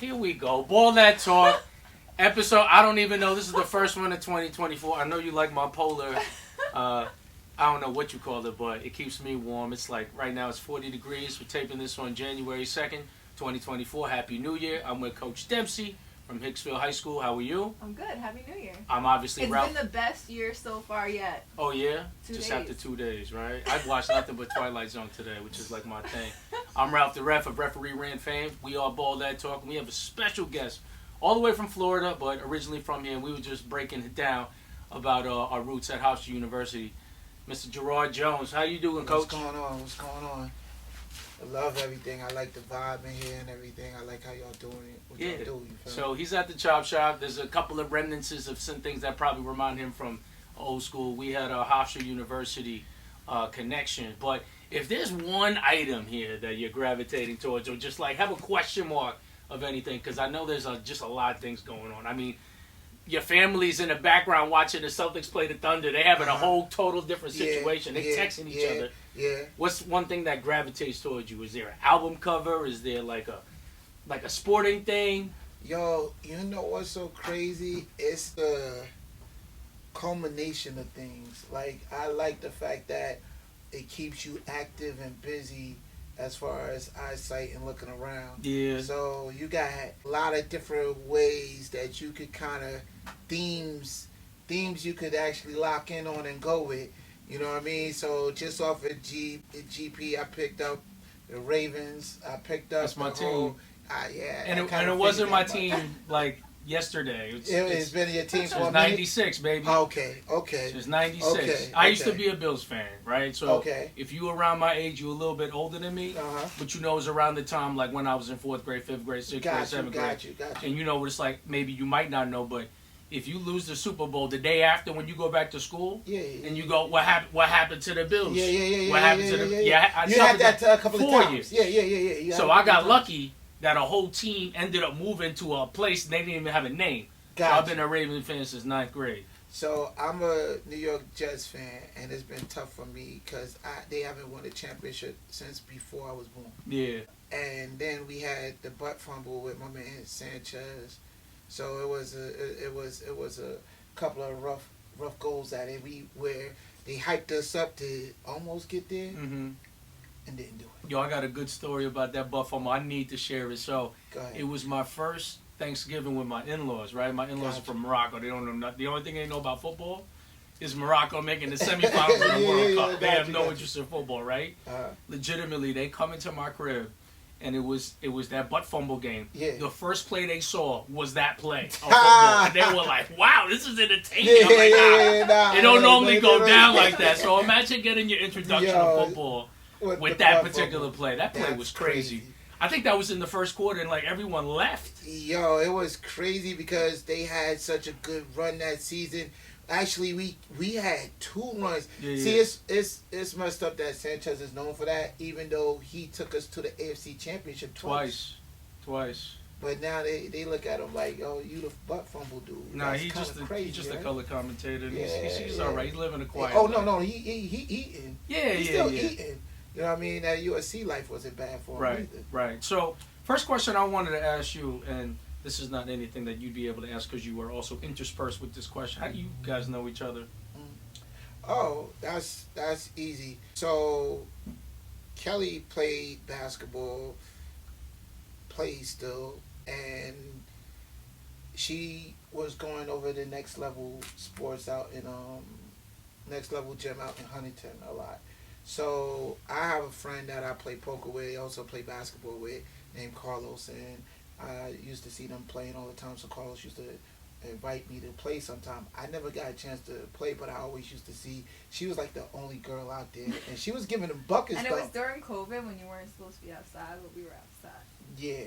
Here we go. Ball That Talk. Episode, I don't even know. This is the first one of 2024. I know you like my polar. I don't know what you call it, but it keeps me warm. It's like right now it's 40 degrees. We're taping this on January 2nd, 2024. Happy New Year. I'm with Coach Dempsey from Hicksville High School. How are you? I'm good. Happy New Year. I'm obviously It's been the best year so far yet. Oh, yeah? 2 Just days. after 2 days, right? I've watched nothing but Twilight Zone today, which is like my thing. I'm Ralph the Ref of REFEREERANT fame. We are Ball That Talk, and we have a special guest all the way from Florida, but originally from here. We were just breaking it down about our roots at Hofstra University. Mr. Gerard Jones, how you doing, Coach? What's going on? What's going on? I love everything. I like the vibe in here and everything. I like how y'all doing it. What y'all do, you feel So he's at the chop shop. There's a couple of remnants of some things that probably remind him from old school. We had a Hofstra University connection. But if there's one item here that you're gravitating towards, or just like have a question mark of anything, because I know there's just a lot of things going on. I mean, your family's in the background watching the Celtics play the Thunder. They're having a whole total different situation. They're texting each other. Yeah. What's one thing that gravitates towards you? Is there an album cover? Is there like a sporting thing? Yo, you know what's so crazy? It's the culmination of things. Like, I like the fact that it keeps you active and busy as far as eyesight and looking around. Yeah. So you got a lot of different ways that you could kind of themes you could actually lock in on and go with. You know what I mean? So just off of GP, I picked up the Ravens. I picked up That's my team. Yeah. And it wasn't my team like yesterday. It's been your team for a minute? 96, baby. Okay. It's 96. Okay. I used to be a Bills fan, right? So Okay. if you were around my age, you were a little bit older than me. But you know, it was around the time like when I was in 4th grade, 5th grade, 6th grade, 7th grade. Got you. And you know what it's like, maybe you might not know, but if you lose the Super Bowl the day after when you go back to school, and you go, what happened to the Bills? Yeah. What happened to the You had that a couple of times. Years. Yeah. So I got lucky that a whole team ended up moving to a place and they didn't even have a name. So I've been a Ravens fan since 9th grade. So I'm a New York Jets fan, and it's been tough for me because they haven't won a championship since before I was born. Yeah. And then we had the butt fumble with my man Sanchez. So it was a couple of rough goals at it. Where they hyped us up to almost get there, and didn't do it. Yo, I got a good story about that butt fumble. I need to share it. So Go ahead. it was my first Thanksgiving with my in-laws, right? My in-laws are from Morocco. They don't know nothing. The only thing they know about football is Morocco making the semifinals of the World Cup. They have no interest in football, right? Legitimately, they come into my crib, and it was that butt fumble game. Yeah. The first play they saw was that play of football. And they were like, wow, this is entertaining. I'm like, it don't normally go down like that. So imagine getting your introduction to football with that particular play. That play was crazy. I think that was in the first quarter, and like everyone left. Yo, it was crazy because they had such a good run that season. Actually, we had 2 runs. See, it's messed up that Sanchez is known for that, even though he took us to the AFC Championship twice. But now they look at him like, oh, you the butt fumble dude. Nah, That's he's just a color commentator. He's all right. He's living a quiet life. No, he eating. He's still eating. You know what I mean? That USC life wasn't bad for him either. Right. So, first question I wanted to ask you, and this is not anything that you'd be able to ask because you were also interspersed with this question. How do you guys know each other? Oh, that's easy. So, Kelly played basketball, plays still, and she was going over the next level sports out in next level gym out in Huntington a lot. So I have a friend that I play poker with, also play basketball with, named Carlos, and I used to see them playing all the time. So Carlos used to invite me to play sometime. I never got a chance to play, but I always used to see. She was like the only girl out there, and she was giving them buckets. And it was during COVID when you weren't supposed to be outside, but we were outside. Yeah.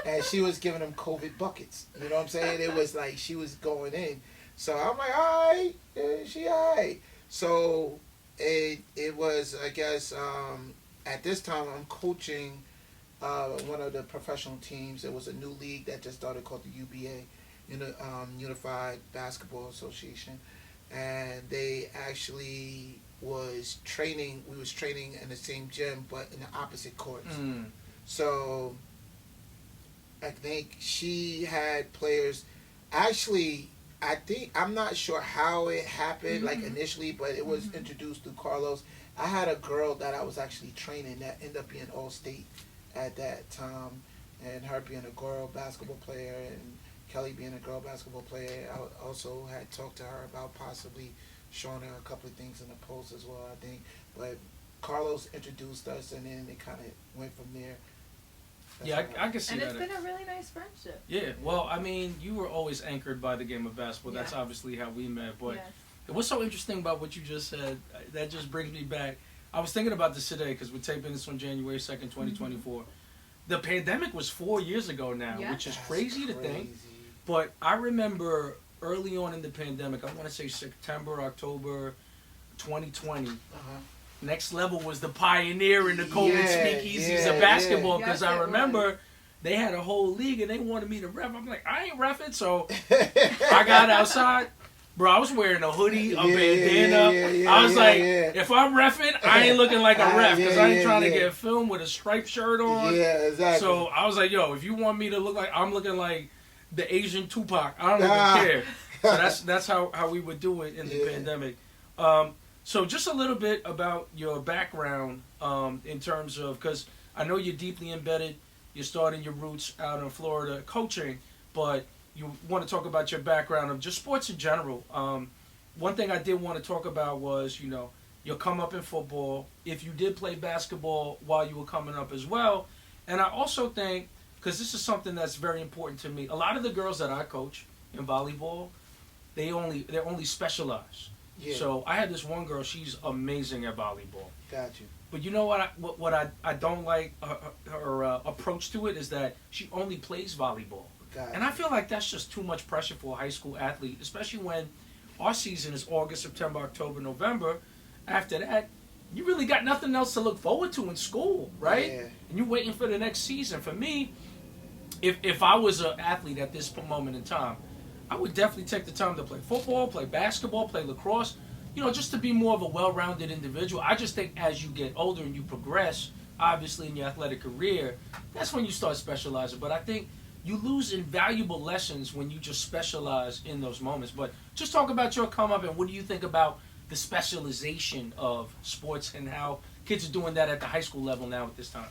And she was giving them COVID buckets. You know what I'm saying? It was like she was going in. So I'm like, all right, she all right. So it was, I guess, at this time I'm coaching one of the professional teams. It was a new league that just started called the UBA, Unified Basketball Association. And they actually was training, we was training in the same gym, but in the opposite courts. So I think she had players. Actually, I think I'm not sure how it happened, like initially, but it was introduced through Carlos. I had a girl that I was actually training that ended up being all state at that time, and her being a girl basketball player, and Kelly being a girl basketball player. I also had talked to her about possibly showing her a couple of things in the post as well, I think. But Carlos introduced us, and then it kind of went from there. Yeah, I can see And that. it's been a really nice friendship. Yeah, well, I mean, you were always anchored by the game of basketball. That's Yes. obviously how we met. But Yes. what's so interesting about what you just said, that just brings me back. I was thinking about this today because we're taping this on January 2nd, 2024. The pandemic was 4 years ago now, Yeah. which is That's crazy to think. But I remember early on in the pandemic, I want to say September, October 2020. Next Level was the pioneer in the COVID speakeasies of basketball because Yes, I it remember they had a whole league and they wanted me to ref. I'm like, I ain't reffing, so I got outside. Bro, I was wearing a hoodie, a bandana. I was like, if I'm reffing, I ain't looking like a ref because I ain't trying to get filmed with a striped shirt on. Yeah, exactly. So I was like, yo, if you want me to look like I'm looking like the Asian Tupac, I don't even care. So that's how we would do it in the pandemic. So just a little bit about your background in terms of, because I know you're deeply embedded, you're starting your roots out in Florida coaching, but you want to talk about your background of just sports in general. One thing I did want to talk about was, your come up in football, if you did play basketball while you were coming up as well. And I also think, because this is something that's very important to me, a lot of the girls that I coach in volleyball, they're only specialized. Yeah. So I had this one girl, she's amazing at volleyball. Got you. But you know what I don't like her approach to it is that she only plays volleyball. And I feel like that's just too much pressure for a high school athlete, especially when our season is August, September, October, November. After that, you really got nothing else to look forward to in school, right? Yeah. And you're waiting for the next season. For me, if I was an athlete at this moment in time, I would definitely take the time to play football, play basketball, play lacrosse, just to be more of a well-rounded individual. I just think as you get older and you progress, obviously in your athletic career, that's when you start specializing. But I think you lose invaluable lessons when you just specialize in those moments. But just talk about your come up and what do you think about the specialization of sports and how kids are doing that at the high school level now at this time?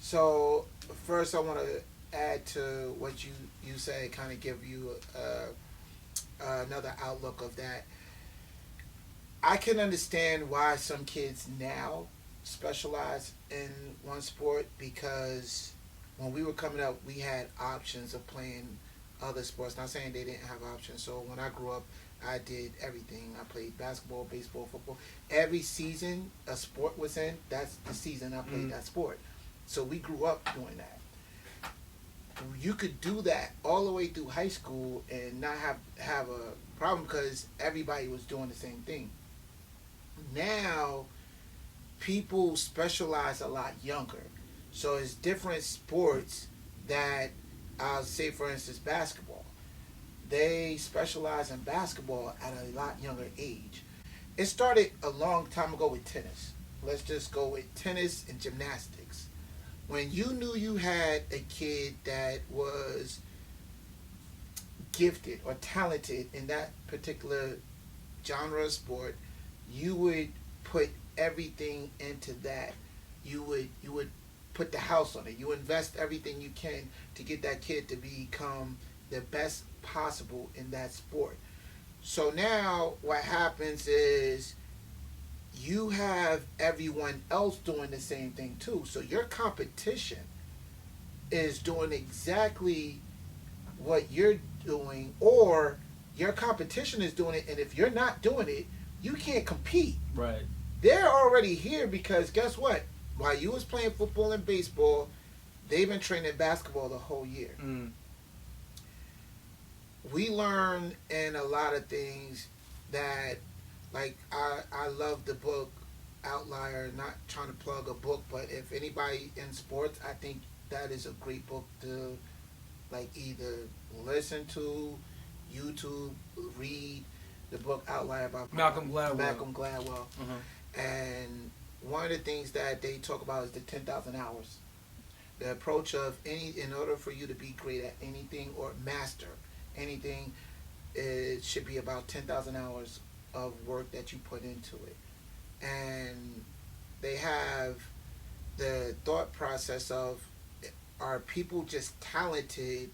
So first I want to add to what you say, kind of give you another outlook of that. I can understand why some kids now specialize in one sport, because when we were coming up, we had options of playing other sports. Not saying they didn't have options. So when I grew up, I did everything. I played basketball, baseball, football. Every season a sport was in, that's the season I played that sport. So we grew up doing that. You could do that all the way through high school and not have a problem because everybody was doing the same thing. Now, people specialize a lot younger. So it's different sports that, I'll say for instance basketball. They specialize in basketball at a lot younger age. It started a long time ago with tennis. Let's just go with tennis and gymnastics. When you knew you had a kid that was gifted or talented in that particular genre of sport, you would put everything into that. You would put the house on it. You invest everything you can to get that kid to become the best possible in that sport. So now what happens is you have everyone else doing the same thing too. So your competition is doing exactly what you're doing, or your competition is doing it, and if you're not doing it, you can't compete. Right. They're already here because guess what? While you was playing football and baseball, they've been training basketball the whole year. We learn in a lot of things that, like, I love the book Outlier, not trying to plug a book, but if anybody in sports, I think that is a great book to, like, either listen to, YouTube, read the book Outlier by Malcolm Gladwell. And one of the things that they talk about is the 10,000 hours. The approach of in order for you to be great at anything or master anything, it should be about 10,000 hours of work that you put into it. And they have the thought process of, are people just talented,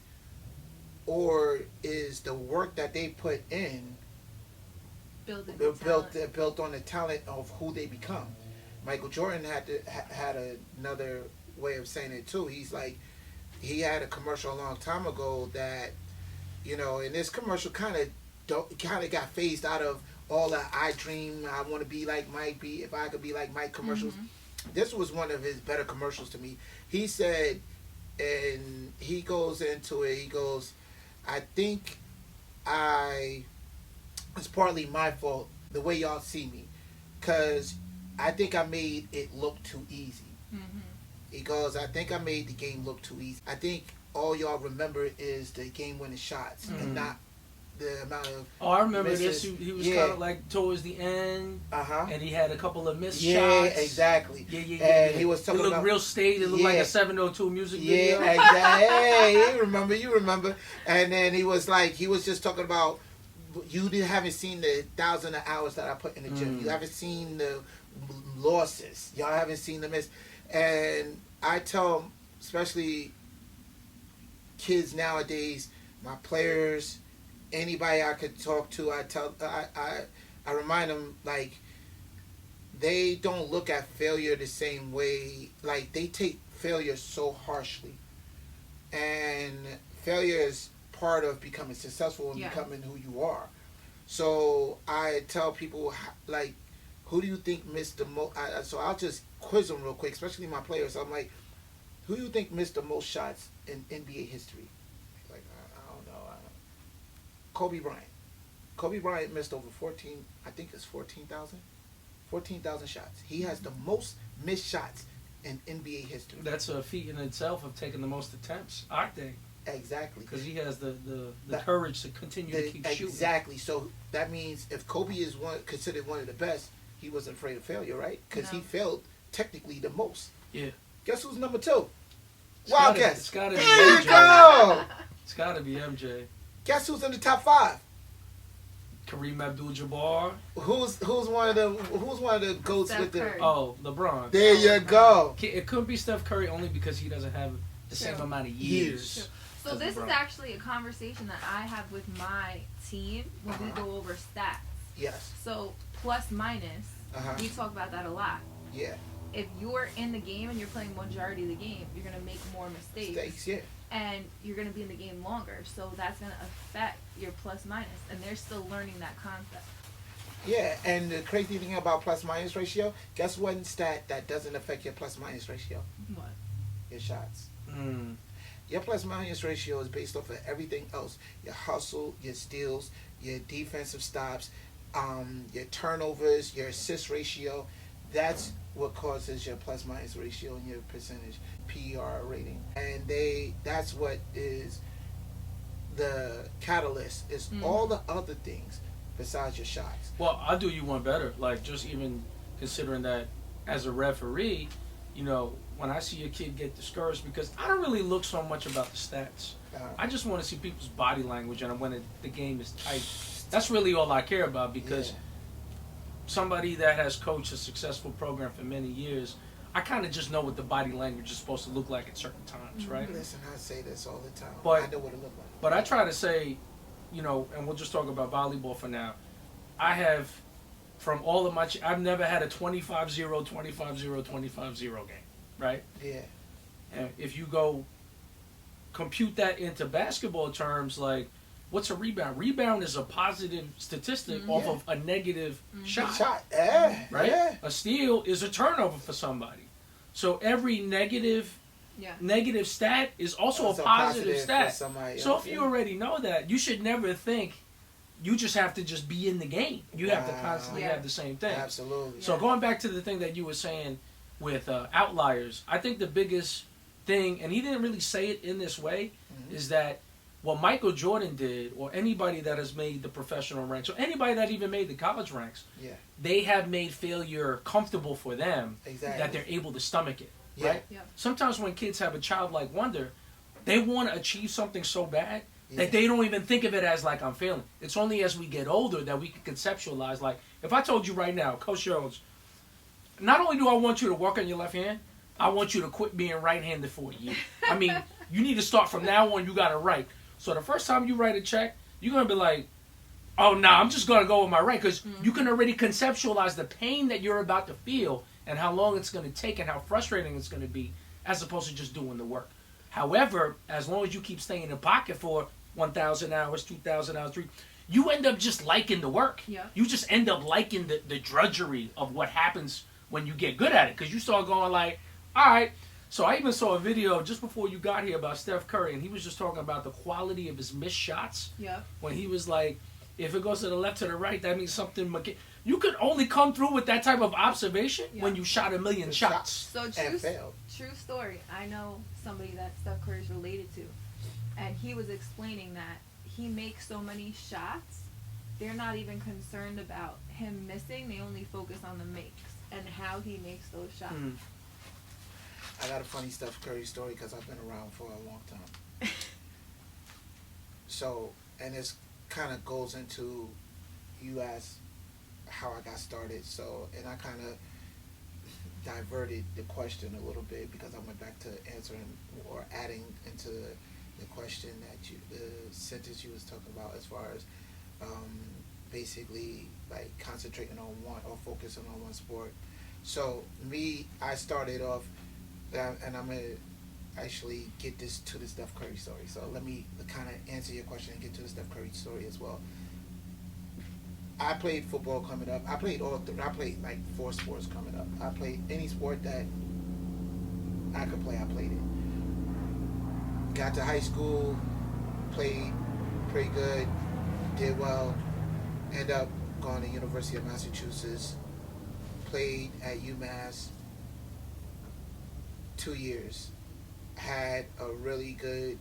or is the work that they put in built on the talent of who they become? Michael Jordan had another way of saying it too. He's like, he had a commercial a long time ago that, you know, and this commercial kind of got phased out of all the I dream, I want to be like Mike, if I could be like Mike commercials. This was one of his better commercials to me. He said, and he goes into it, he goes, I think it's partly my fault the way y'all see me, because I think I made it look too easy. He goes, I think I made the game look too easy. I think all y'all remember is the game-winning shots and not the amount of I remember misses. this. He was kind of like towards the end, and he had a couple of missed shots. Yeah, exactly. And he was talking about... It looked real staged. It looked like a 702 music video. Yeah, exactly. Hey, you remember. And then he was just talking about, you haven't seen the 1,000 hours that I put in the gym. You haven't seen the losses. Y'all haven't seen the miss. And I tell, especially kids nowadays, my players, anybody I could talk to, I remind them, like, they don't look at failure the same way. Like, they take failure so harshly. And failure is part of becoming successful and becoming who you are. So I tell people, like, who do you think missed the most? So I'll just quiz them real quick, especially my players. I'm like, who do you think missed the most shots in NBA history? Like, I don't know. Kobe Bryant. Kobe Bryant missed over 14,000 shots. He has the most missed shots in NBA history. That's a feat in itself of taking the most attempts, I think. Exactly. Because he has the courage to continue to keep shooting. Exactly. So that means if Kobe is considered one of the best, he wasn't afraid of failure, right? Because he failed technically the most. Yeah. Guess who's number 2? Wild guess. It's gotta be there MJ. You go. It's gotta be MJ. Guess who's in the top 5? Kareem Abdul-Jabbar. Who's one of the goats Steph with the? Curry. Oh, LeBron. There you go. It couldn't be Steph Curry only because he doesn't have the same amount of years. So this is actually a conversation that I have with my team when we go over stats. Yes. So plus minus, we talk about that a lot. Yeah. If you're in the game and you're playing majority of the game, you're gonna make more mistakes. And you're gonna be in the game longer, so that's gonna affect your plus minus. And they're still learning that concept. Yeah, and the crazy thing about plus minus ratio, guess one stat that doesn't affect your plus minus ratio? What? Your shots. Your plus minus ratio is based off of everything else. Your hustle, your steals, your defensive stops, your turnovers, your assist ratio. That's what causes your plus minus ratio and your percentage PER rating. And that's what is the catalyst, is all the other things besides your shots. Well, I'll do you one better. Like, just even considering that as a referee, you know, when I see a kid get discouraged, because I don't really look so much about the stats. I just want to see people's body language and when the game is tight. That's really all I care about, because somebody that has coached a successful program for many years, I kind of just know what the body language is supposed to look like at certain times, right? Listen, I say this all the time. But, I know what it looks like. But I try to say, you know, and we'll just talk about volleyball for now. I have, from all of my, I've never had a 25-0, 25-0, 25-0 game, right? Yeah. And if you go compute that into basketball terms, like, what's a rebound? Rebound is a positive statistic off of a negative shot. Right? Yeah. A steal is a turnover for somebody. So every negative stat is also a positive stat. So if you already know that, you should never think you just have to just be in the game. You have to constantly have the same thing. Absolutely. So going back to the thing that you were saying with outliers, I think the biggest thing, and he didn't really say it in this way, is that what Michael Jordan did, or anybody that has made the professional ranks, or anybody that even made the college ranks, they have made failure comfortable for them, that they're able to stomach it. right? Yep. Sometimes when kids have a childlike wonder, they want to achieve something so bad that they don't even think of it as like I'm failing. It's only as we get older that we can conceptualize. Like if I told you right now, Coach Jones, not only do I want you to work on your left hand, I want you to quit being right-handed for a year. I mean, you need to start from now on. You got to write. So the first time you write a check, you're gonna be like, oh, nah, I'm just going to go with my right. Because you can already conceptualize the pain that you're about to feel and how long it's going to take and how frustrating it's going to be as opposed to just doing the work. However, as long as you keep staying in the pocket for 1,000 hours, 2,000 hours, 3, you end up just liking the work. Yeah. You just end up liking the drudgery of what happens when you get good at it. Because you start going like, all right. So I even saw a video just before you got here about Steph Curry, and he was just talking about the quality of his missed shots. Yeah. When he was like, if it goes to the left to the right, that means something. You could only come through with that type of observation when you shot a million shots. So true story. I know somebody that Steph Curry's related to, and he was explaining that he makes so many shots, they're not even concerned about him missing. They only focus on the makes and how he makes those shots. I got a funny Steph Curry story because I've been around for a long time. So, and it's kind of goes into, you asked how I got started, so, and I kind of diverted the question a little bit because I went back to answering or adding into the question that the sentence you was talking about as far as basically like concentrating on one or focusing on one sport. So I started off, and I'm going to actually get this to the Steph Curry story. So let me kind of answer your question and get to the Steph Curry story as well. I played football coming up. I played like 4 sports coming up. I played any sport that I could play, I played it. Got to high school, played pretty good, did well, ended up going to University of Massachusetts, played at UMass 2 years. Had a really good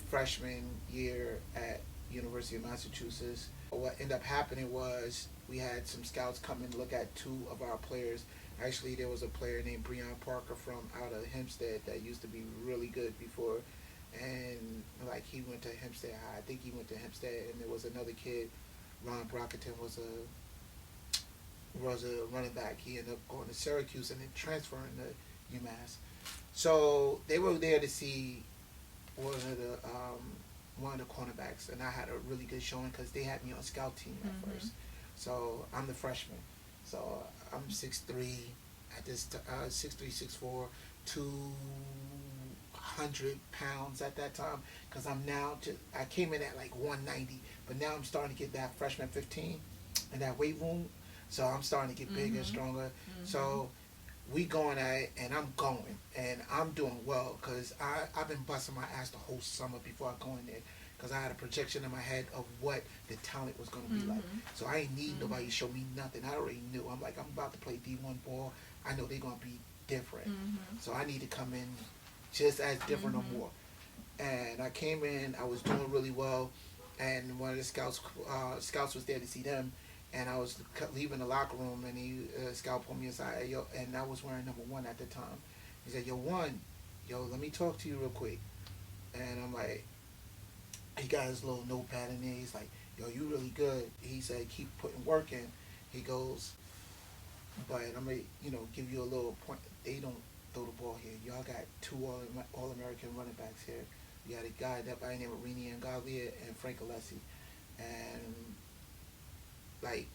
freshman year at University of Massachusetts. What ended up happening was we had some scouts come and look at 2 of our players. Actually, there was a player named Breon Parker from out of Hempstead that used to be really good before, and like he went to Hempstead High. I think he went to Hempstead, and there was another kid, Ron Brockington, was a running back. He ended up going to Syracuse and then transferring to UMass. So they were there to see one of the cornerbacks, and I had a really good showing because they had me on scout team at first. So I'm the freshman. So I'm 6'3", at this 6'3", 6'4", 200 pounds at that time. Because I came in at like 190, but now I'm starting to get that freshman 15 in that weight room. So I'm starting to get bigger and stronger. So we going at it, and I'm going, and I'm doing well because I've been busting my ass the whole summer before I go in there because I had a projection in my head of what the talent was going to be like. So I ain't need nobody to show me nothing. I already knew. I'm like, I'm about to play D1 ball. I know they're going to be different. So I need to come in just as different or more. And I came in. I was doing really well, and one of the scouts was there to see them. And I was leaving the locker room, and scout pulled me aside, and I was wearing number 1 at the time. He said, let me talk to you real quick. And I'm like, he got his little notepad in there. He's like, yo, you really good. He said, keep putting work in. He goes, but I'm going to, give you a little point. They don't throw the ball here. Y'all got 2 All-American running backs here. You got a guy that by the name of Rini Ngaglia and Frank Alessi. And like,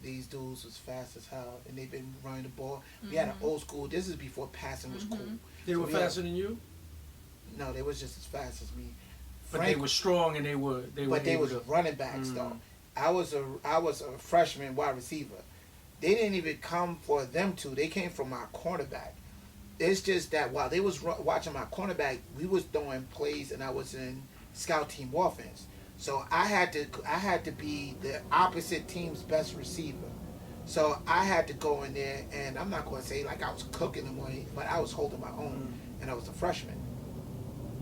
these dudes was fast as hell, and they've been running the ball. We had an old school. This is before passing was cool. They were faster than you? No, they was just as fast as me. But they were strong, and they were running backs though. I was a freshman wide receiver. They didn't even come for them 2. They came from my cornerback. It's just that while they was watching my cornerback, we was throwing plays, and I was in scout team offense. So I had to be the opposite team's best receiver. So I had to go in there, and I'm not going to say like I was cooking them, but I was holding my own, and I was a freshman,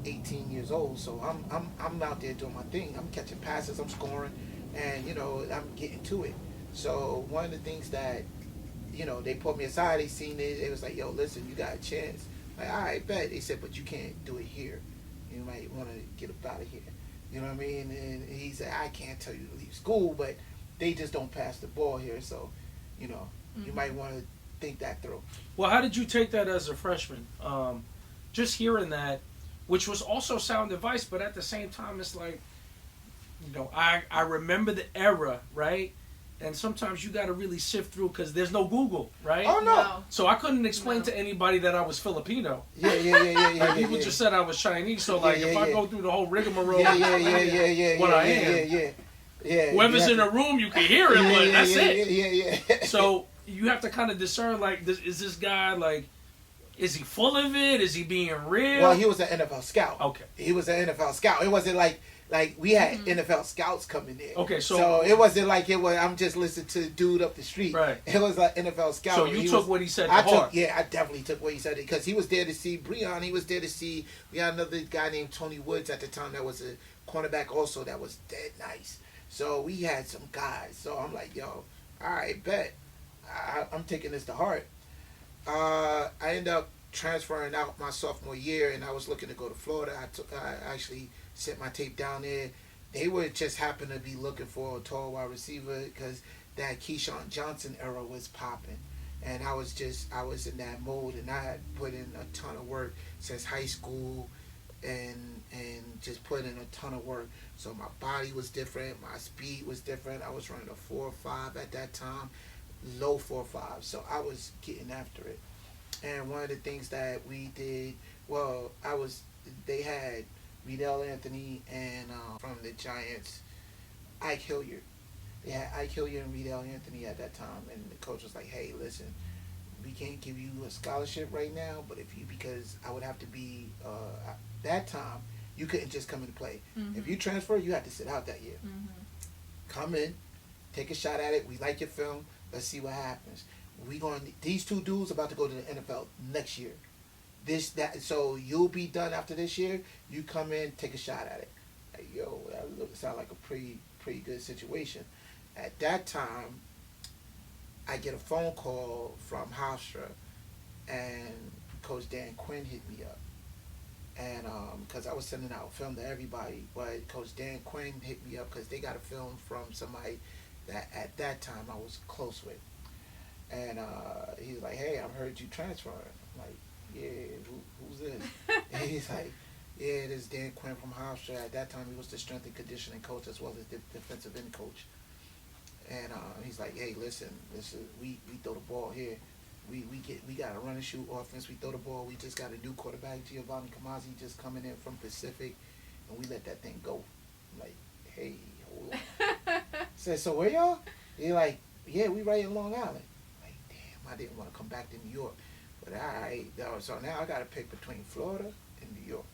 18 years old. So I'm out there doing my thing. I'm catching passes, I'm scoring, and I'm getting to it. So one of the things that they pulled me aside. They seen it. It was like, yo, listen, you got a chance. Like, all right, bet. They said, but you can't do it here. You might want to get up out of here. You know what I mean? And he said, I can't tell you to leave school, but they just don't pass the ball here. So, you might want to think that through. Well, how did you take that as a freshman? Just hearing that, which was also sound advice, but at the same time, it's like, I remember the era, right? And sometimes you got to really sift through because there's no Google, right? Oh, no. So I couldn't explain to anybody that I was Filipino. Yeah. People just said I was Chinese. So, if I go through the whole rigmarole, what I am. Yeah. Whoever's in the room, you can hear it, but that's it. Yeah. So you have to kind of discern, is this guy, is he full of it? Is he being real? Well, he was an NFL scout. Okay. He was an NFL scout. It wasn't like we had NFL scouts coming in. Okay, so it wasn't like it was. I'm just listening to the dude up the street. Right. It was like NFL scout. So you took what he said to heart. I definitely took what he said because he was there to see Breon. He was there to see. We had another guy named Tony Woods at the time that was a cornerback also that was dead nice. So we had some guys. So I'm like, yo, all right, bet. I'm taking this to heart. I ended up transferring out my sophomore year, and I was looking to go to Florida. I actually sent my tape down there. They were just happened to be looking for a tall wide receiver because that Keyshawn Johnson era was popping, and I was in that mode, and I had put in a ton of work since high school, and just put in a ton of work. So my body was different, my speed was different. I was running a 4.5 at that time, low 4.5. So I was getting after it. And one of the things that we did, they had Riddell Anthony and from the Giants, Ike Hilliard. They had Ike Hilliard and Riddell Anthony at that time, and the coach was like, "Hey, listen, we can't give you a scholarship right now, but because I would have to be that time, you couldn't just come and play. If you transfer, you had to sit out that year. Come in, take a shot at it. We like your film. Let's see what happens. These two dudes about to go to the NFL next year. So you'll be done after this year. You come in, take a shot at it." Like, yo, that sounds like a pretty good situation. At that time, I get a phone call from Hofstra, and Coach Dan Quinn hit me up. And because I was sending out film to everybody, but Coach Dan Quinn hit me up because they got a film from somebody that at that time I was close with. And he was like, "Hey, I heard you transferring." I'm like, "Yeah, who's this?" And he's like, "Yeah, this is Dan Quinn from Hofstra." At that time, he was the strength and conditioning coach as well as the defensive end coach. And he's like, "Hey, listen, we throw the ball here. We got a run and shoot offense. We throw the ball. We just got a new quarterback, Giovanni Kamazi, just coming in from Pacific, and we let that thing go." I'm like, "Hey, hold on." Said, "So where y'all?" He's like, "Yeah, we right in Long Island." Like, damn, I didn't want to come back to New York, but all right. So now I got to pick between Florida and New York.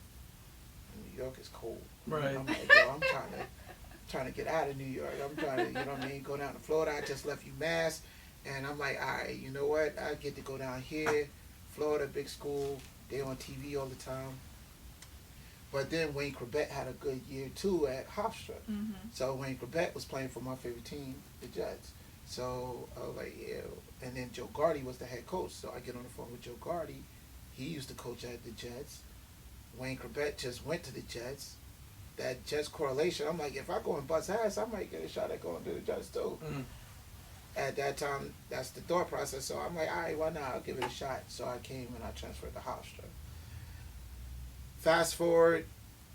And New York is cold. Right. I'm like, yo, I'm trying to get out of New York. I'm trying to, go down to Florida. I just left UMass. And I'm like, all right, you know what? I get to go down here, Florida, big school. They on TV all the time. But then Wayne Corbett had a good year, too, at Hofstra. So Wayne Corbett was playing for my favorite team, the Jets. So I was like, yeah. And then Joe Gardy was the head coach. So I get on the phone with Joe Gardy. He used to coach at the Jets. Wayne Corbett just went to the Jets. That Jets correlation, I'm like, if I go and bust ass, I might get a shot at going to the Jets, too. At that time, that's the thought process. So I'm like, all right, why not? I'll give it a shot. So I came and I transferred to Hofstra. Fast forward,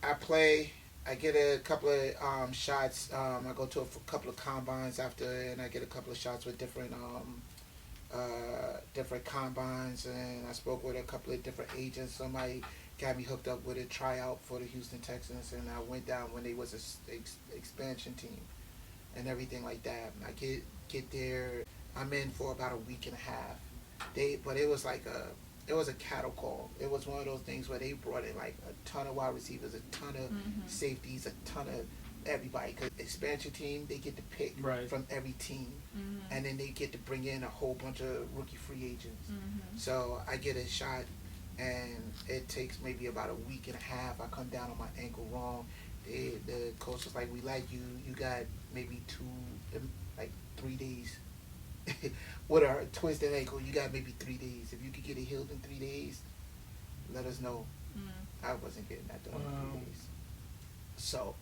I play. I get a couple of shots. I go to a couple of combines after, and I get a couple of shots with different combines. And I spoke with a couple of different agents. Somebody got me hooked up with a tryout for the Houston Texans, and I went down when they was an expansion team and everything like that. And I get there. I'm in for about a week and a half. But it was like a cattle call. It was one of those things where they brought in like a ton of wide receivers, a ton of safeties, a ton of everybody. Because expansion team, they get to pick from every team, and then they get to bring in a whole bunch of rookie free agents. So I get a shot, and it takes maybe about a week and a half. I come down on my ankle wrong. The coach was like, "We like you. You got maybe 3 days with a twisted ankle, you got maybe 3 days. If you could get it healed in 3 days, let us know. I wasn't getting that done in 3 days. So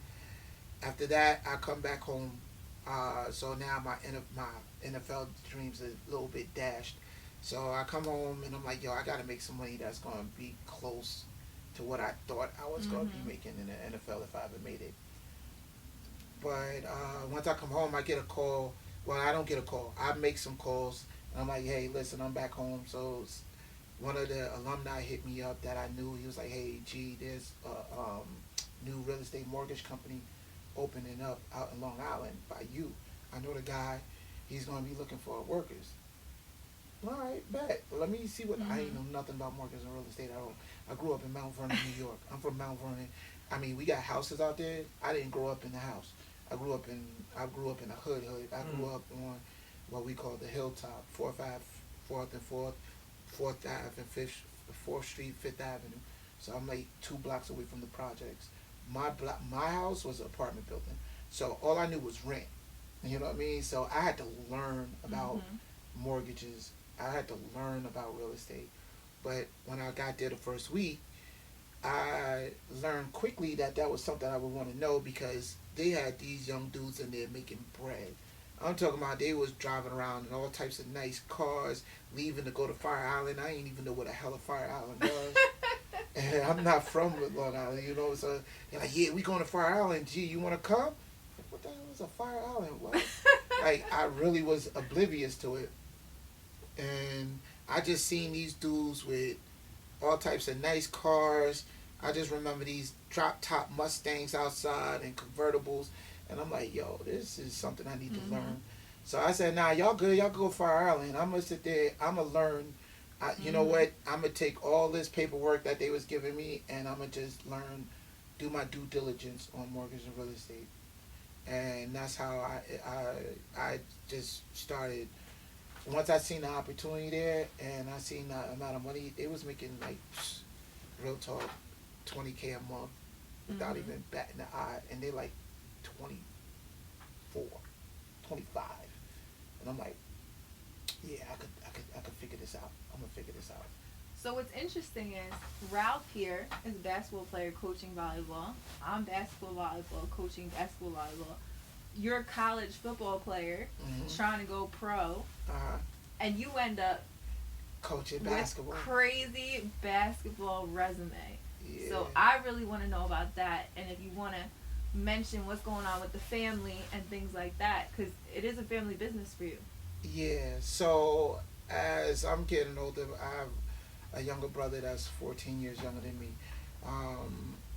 after that, I come back home. So now my NFL dreams are a little bit dashed. So I come home and I'm like, yo, I got to make some money that's going to be close to what I thought I was going to be making in the NFL if I ever made it. But once I come home, I get a call. Well, I don't get a call. I make some calls. And I'm like, hey, listen, I'm back home. So one of the alumni hit me up that I knew. He was like, hey, G, there's a new real estate mortgage company opening up out in Long Island by you. I know the guy. He's going to be looking for workers. All right, bet. Let me see what. I ain't know nothing about mortgage and real estate at all. I grew up in Mount Vernon, New York. I'm from Mount Vernon. I mean, we got houses out there. I didn't grow up in the house. I grew up in a hood. I grew up on what we call the hilltop, 4th and 4th Ave and 4th Street, 5th Avenue. So I'm like 2 blocks away from the projects. My house was an apartment building. So all I knew was rent. You know what I mean? So I had to learn about mortgages. I had to learn about real estate. But when I got there the first week, I learned quickly that was something I would want to know because they had these young dudes in there making bread. I'm talking about they was driving around in all types of nice cars, leaving to go to Fire Island. I didn't even know what the hell a Fire Island was. And I'm not from Long Island, you know. So they're like, yeah, we going to Fire Island. Gee, you want to come? What the hell is a Fire Island? What? Like, I really was oblivious to it. And I just seen these dudes with all types of nice cars. I just remember these drop-top Mustangs outside and convertibles. And I'm like, yo, this is something I need to learn. So I said, nah, y'all good. Y'all go Fire Island. I'm going to sit there. I'm going to learn. You know what? I'm going to take all this paperwork that they was giving me, and I'm going to just learn, do my due diligence on mortgage and real estate. And that's how I just started. Once I seen the opportunity there, and I seen the amount of money, they was making like, real talk, $20K a month without even batting the eye, and they like 24, 25, and I'm like, yeah, I could figure this out. I'm gonna figure this out. So what's interesting is Ralph here is a basketball player coaching volleyball. I'm basketball volleyball coaching basketball volleyball. You're a college football player trying to go pro, and you end up coaching basketball. With crazy basketball resume. Yeah. So I really want to know about that, and if you want to mention what's going on with the family and things like that, because it is a family business for you. Yeah. So as I'm getting older, I have a younger brother that's 14 years younger than me,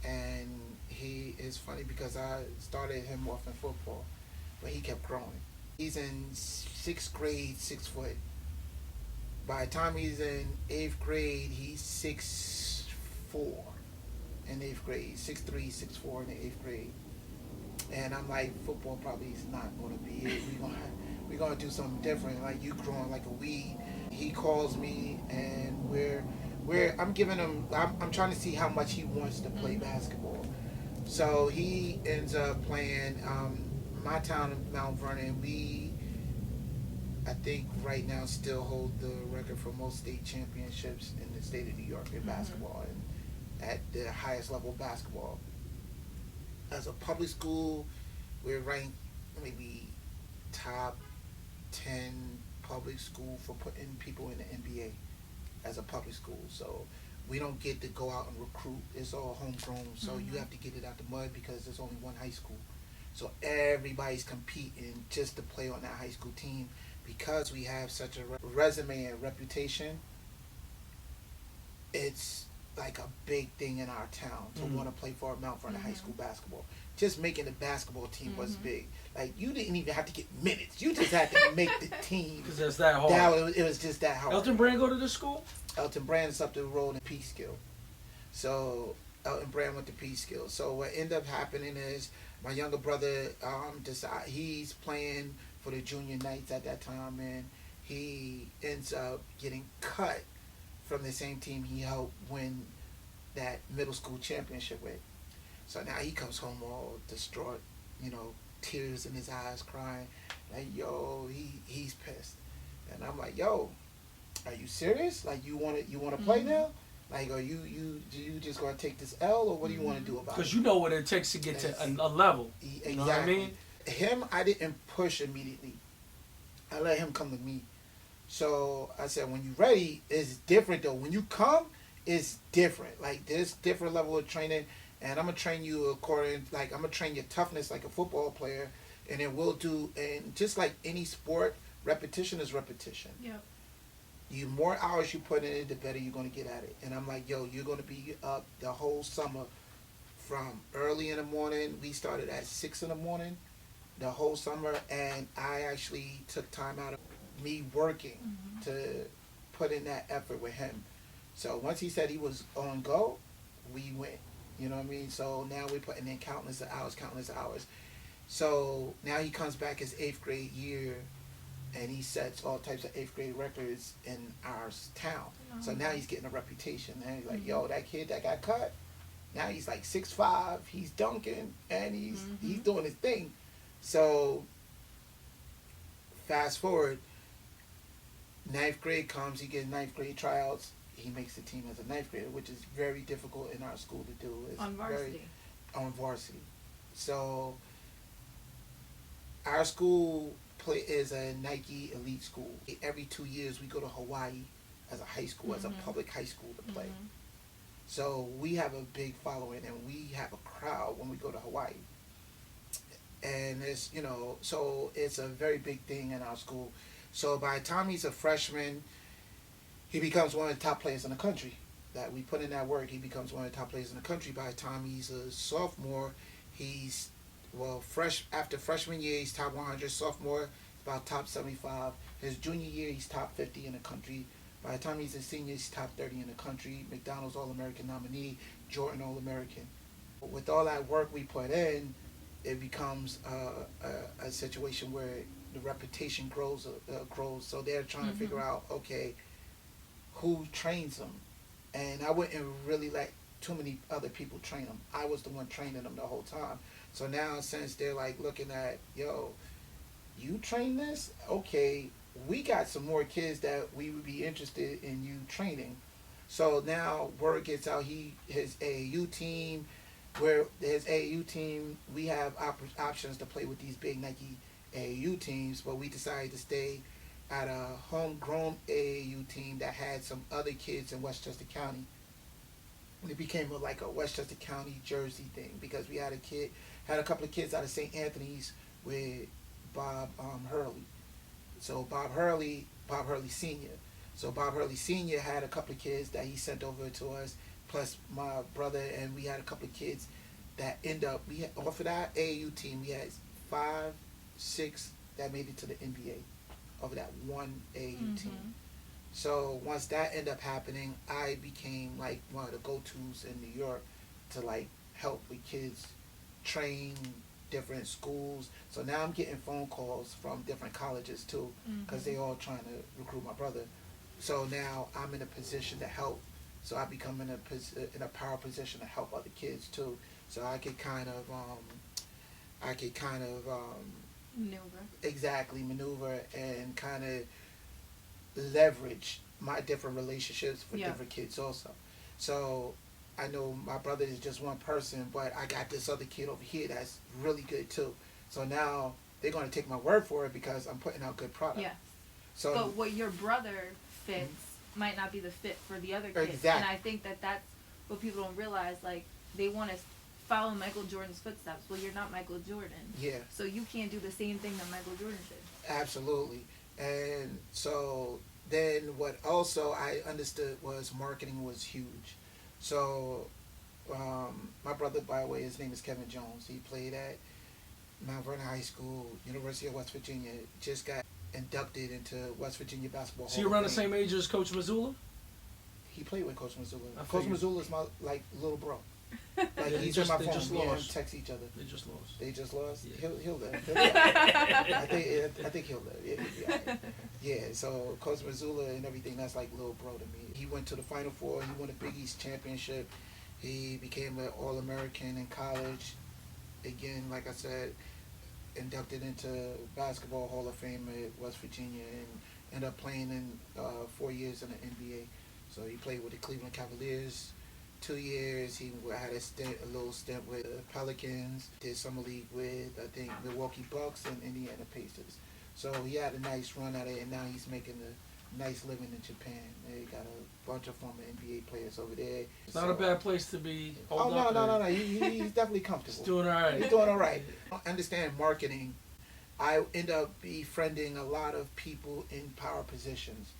and he is funny because I started him off in football, but he kept growing. He's in 6th grade, 6 foot. By the time he's in 8th grade, he's 6'4" in 8th grade, 6'3", 6'4" in the 8th grade. And I'm like, football probably is not going to be it. We're gonna do something different. Like, you growing like a weed. He calls me, and I'm giving him. I'm trying to see how much he wants to play basketball. So he ends up playing. My town of Mount Vernon, I think right now still hold the record for most state championships in the state of New York in basketball, and at the highest level of basketball. As a public school, we're ranked maybe top 10 public school for putting people in the NBA as a public school. So we don't get to go out and recruit. It's all homegrown. So you have to get it out the mud because there's only one high school. So everybody's competing just to play on that high school team. Because we have such a resume and reputation, it's like a big thing in our town to want to play for Mount Vernon High School basketball. Just making the basketball team was big. Like, you didn't even have to get minutes. You just had to make the team. Because that's that hard. It was just that hard. Elton Brand go to the school? Elton Brand is up the road in Peekskill. So Elton Brand went to Peekskill. So what ended up happening is my younger brother he's playing for the junior Knights at that time, and he ends up getting cut from the same team he helped win that middle school championship with. So now he comes home all distraught, tears in his eyes, crying, like, yo, he's pissed. And I'm like, yo, are you serious? Like, you want to play now? Like, are you just gonna take this L, or what do you want to do about it? Because you know what it takes to get to a level. Exactly. You know what I mean? Him, I didn't push immediately. I let him come to me. So I said, when you're ready, it's different though. When you come, it's different. Like, there's different level of training, and I'm gonna train you according, like, I'm gonna train your toughness like a football player, and then we'll do, and just like any sport, repetition is repetition. Yep. You more hours you put in it, the better you're gonna get at it. And I'm like, yo, you're gonna be up the whole summer from early in the morning. We started at 6 in the morning the whole summer, and I actually took time out of me working to put in that effort with him. So once he said he was on go, we went. You know what I mean? So now we're putting in countless of hours. So now he comes back his 8th grade year, and he sets all types of 8th grade records in our town. So now he's getting a reputation. And he's like, yo, that kid that got cut, now he's like 6'5", he's dunking, and he's doing his thing. So fast forward, 9th grade comes, he gets 9th grade tryouts. He makes the team as a 9th grader, which is very difficult in our school to do. It's on varsity. On varsity. So our school is a Nike elite school. Every 2 years we go to Hawaii as a high school, as a public high school to play. So we have a big following, and we have a crowd when we go to Hawaii. And it's, you know, so it's a very big thing in our school. So by the time he's a freshman, he becomes one of the top players in the country. That we put in that work, he becomes one of the top players in the country. By the time he's a sophomore, he's, well, after freshman year, he's top 100. Sophomore, about top 75. His junior year, he's top 50 in the country. By the time he's a senior, he's top 30 in the country. McDonald's All-American nominee, Jordan All-American. With all that work we put in, it becomes a situation where the reputation grows. So they're trying to figure out, okay, who trains them? And I wouldn't really let too many other people train them. I was the one training them the whole time. So now, since they're like looking at, yo, you train this? Okay, we got some more kids that we would be interested in you training. So now word gets out, his AAU team, we have options to play with these big Nike AAU teams, but we decided to stay at a homegrown AAU team that had some other kids in Westchester County. It became like a Westchester County Jersey thing, because we had a couple of kids out of St. Anthony's with Bob Hurley. So Bob Hurley Sr. So Bob Hurley Sr. had a couple of kids that he sent over to us, plus my brother, and we had a couple of kids that off of that AAU team, we had 5, 6 that made it to the NBA over that one AAU team. So once that ended up happening, I became like one of the go-tos in New York to like help with kids train different schools. So now I'm getting phone calls from different colleges too, because they all trying to recruit my brother. So now I'm in a position to help. So I become in a power position to help other kids too. So I could kind of maneuver and kind of leverage my different relationships for different kids also. So I know my brother is just one person, but I got this other kid over here that's really good too. So now they're going to take my word for it because I'm putting out good product. Yes. So, but what your brother fits might not be the fit for the other kids. Exactly. And I think that's what people don't realize. Like, they want to follow Michael Jordan's footsteps. Well, you're not Michael Jordan. Yeah. So you can't do the same thing that Michael Jordan did. Absolutely. And so then what also I understood was marketing was huge. So my brother, by the way, his name is Kevin Jones. He played at Mount Vernon High School, University of West Virginia. Just got inducted into West Virginia Basketball Hall. So you around the same age as Coach Missoula? He played with Coach Missoula. I Coach figured. Missoula is my little bro. Like, Yeah, he's they on my they phone. just Me and him lost. text each other. They just lost. They just lost. Yeah. He'll live. I think he'll live. Yeah. So Coach Missoula and everything, that's like little bro to me. He went to the Final Four. He won the Big East championship. He became an All-American in college. Again, like I said, inducted into Basketball Hall of Fame at West Virginia, ended up playing in 4 years in the NBA. So he played with the Cleveland Cavaliers 2 years. He had a little stint with the Pelicans. Did summer league with, I think, Milwaukee Bucks and Indiana Pacers. So he had a nice run at it, and now he's making a nice living in Japan. They got a bunch of former NBA players over there. It's not a bad place to be. No. He's definitely comfortable. He's doing all right. He's doing all right. I understand marketing. I end up befriending a lot of people in power positions.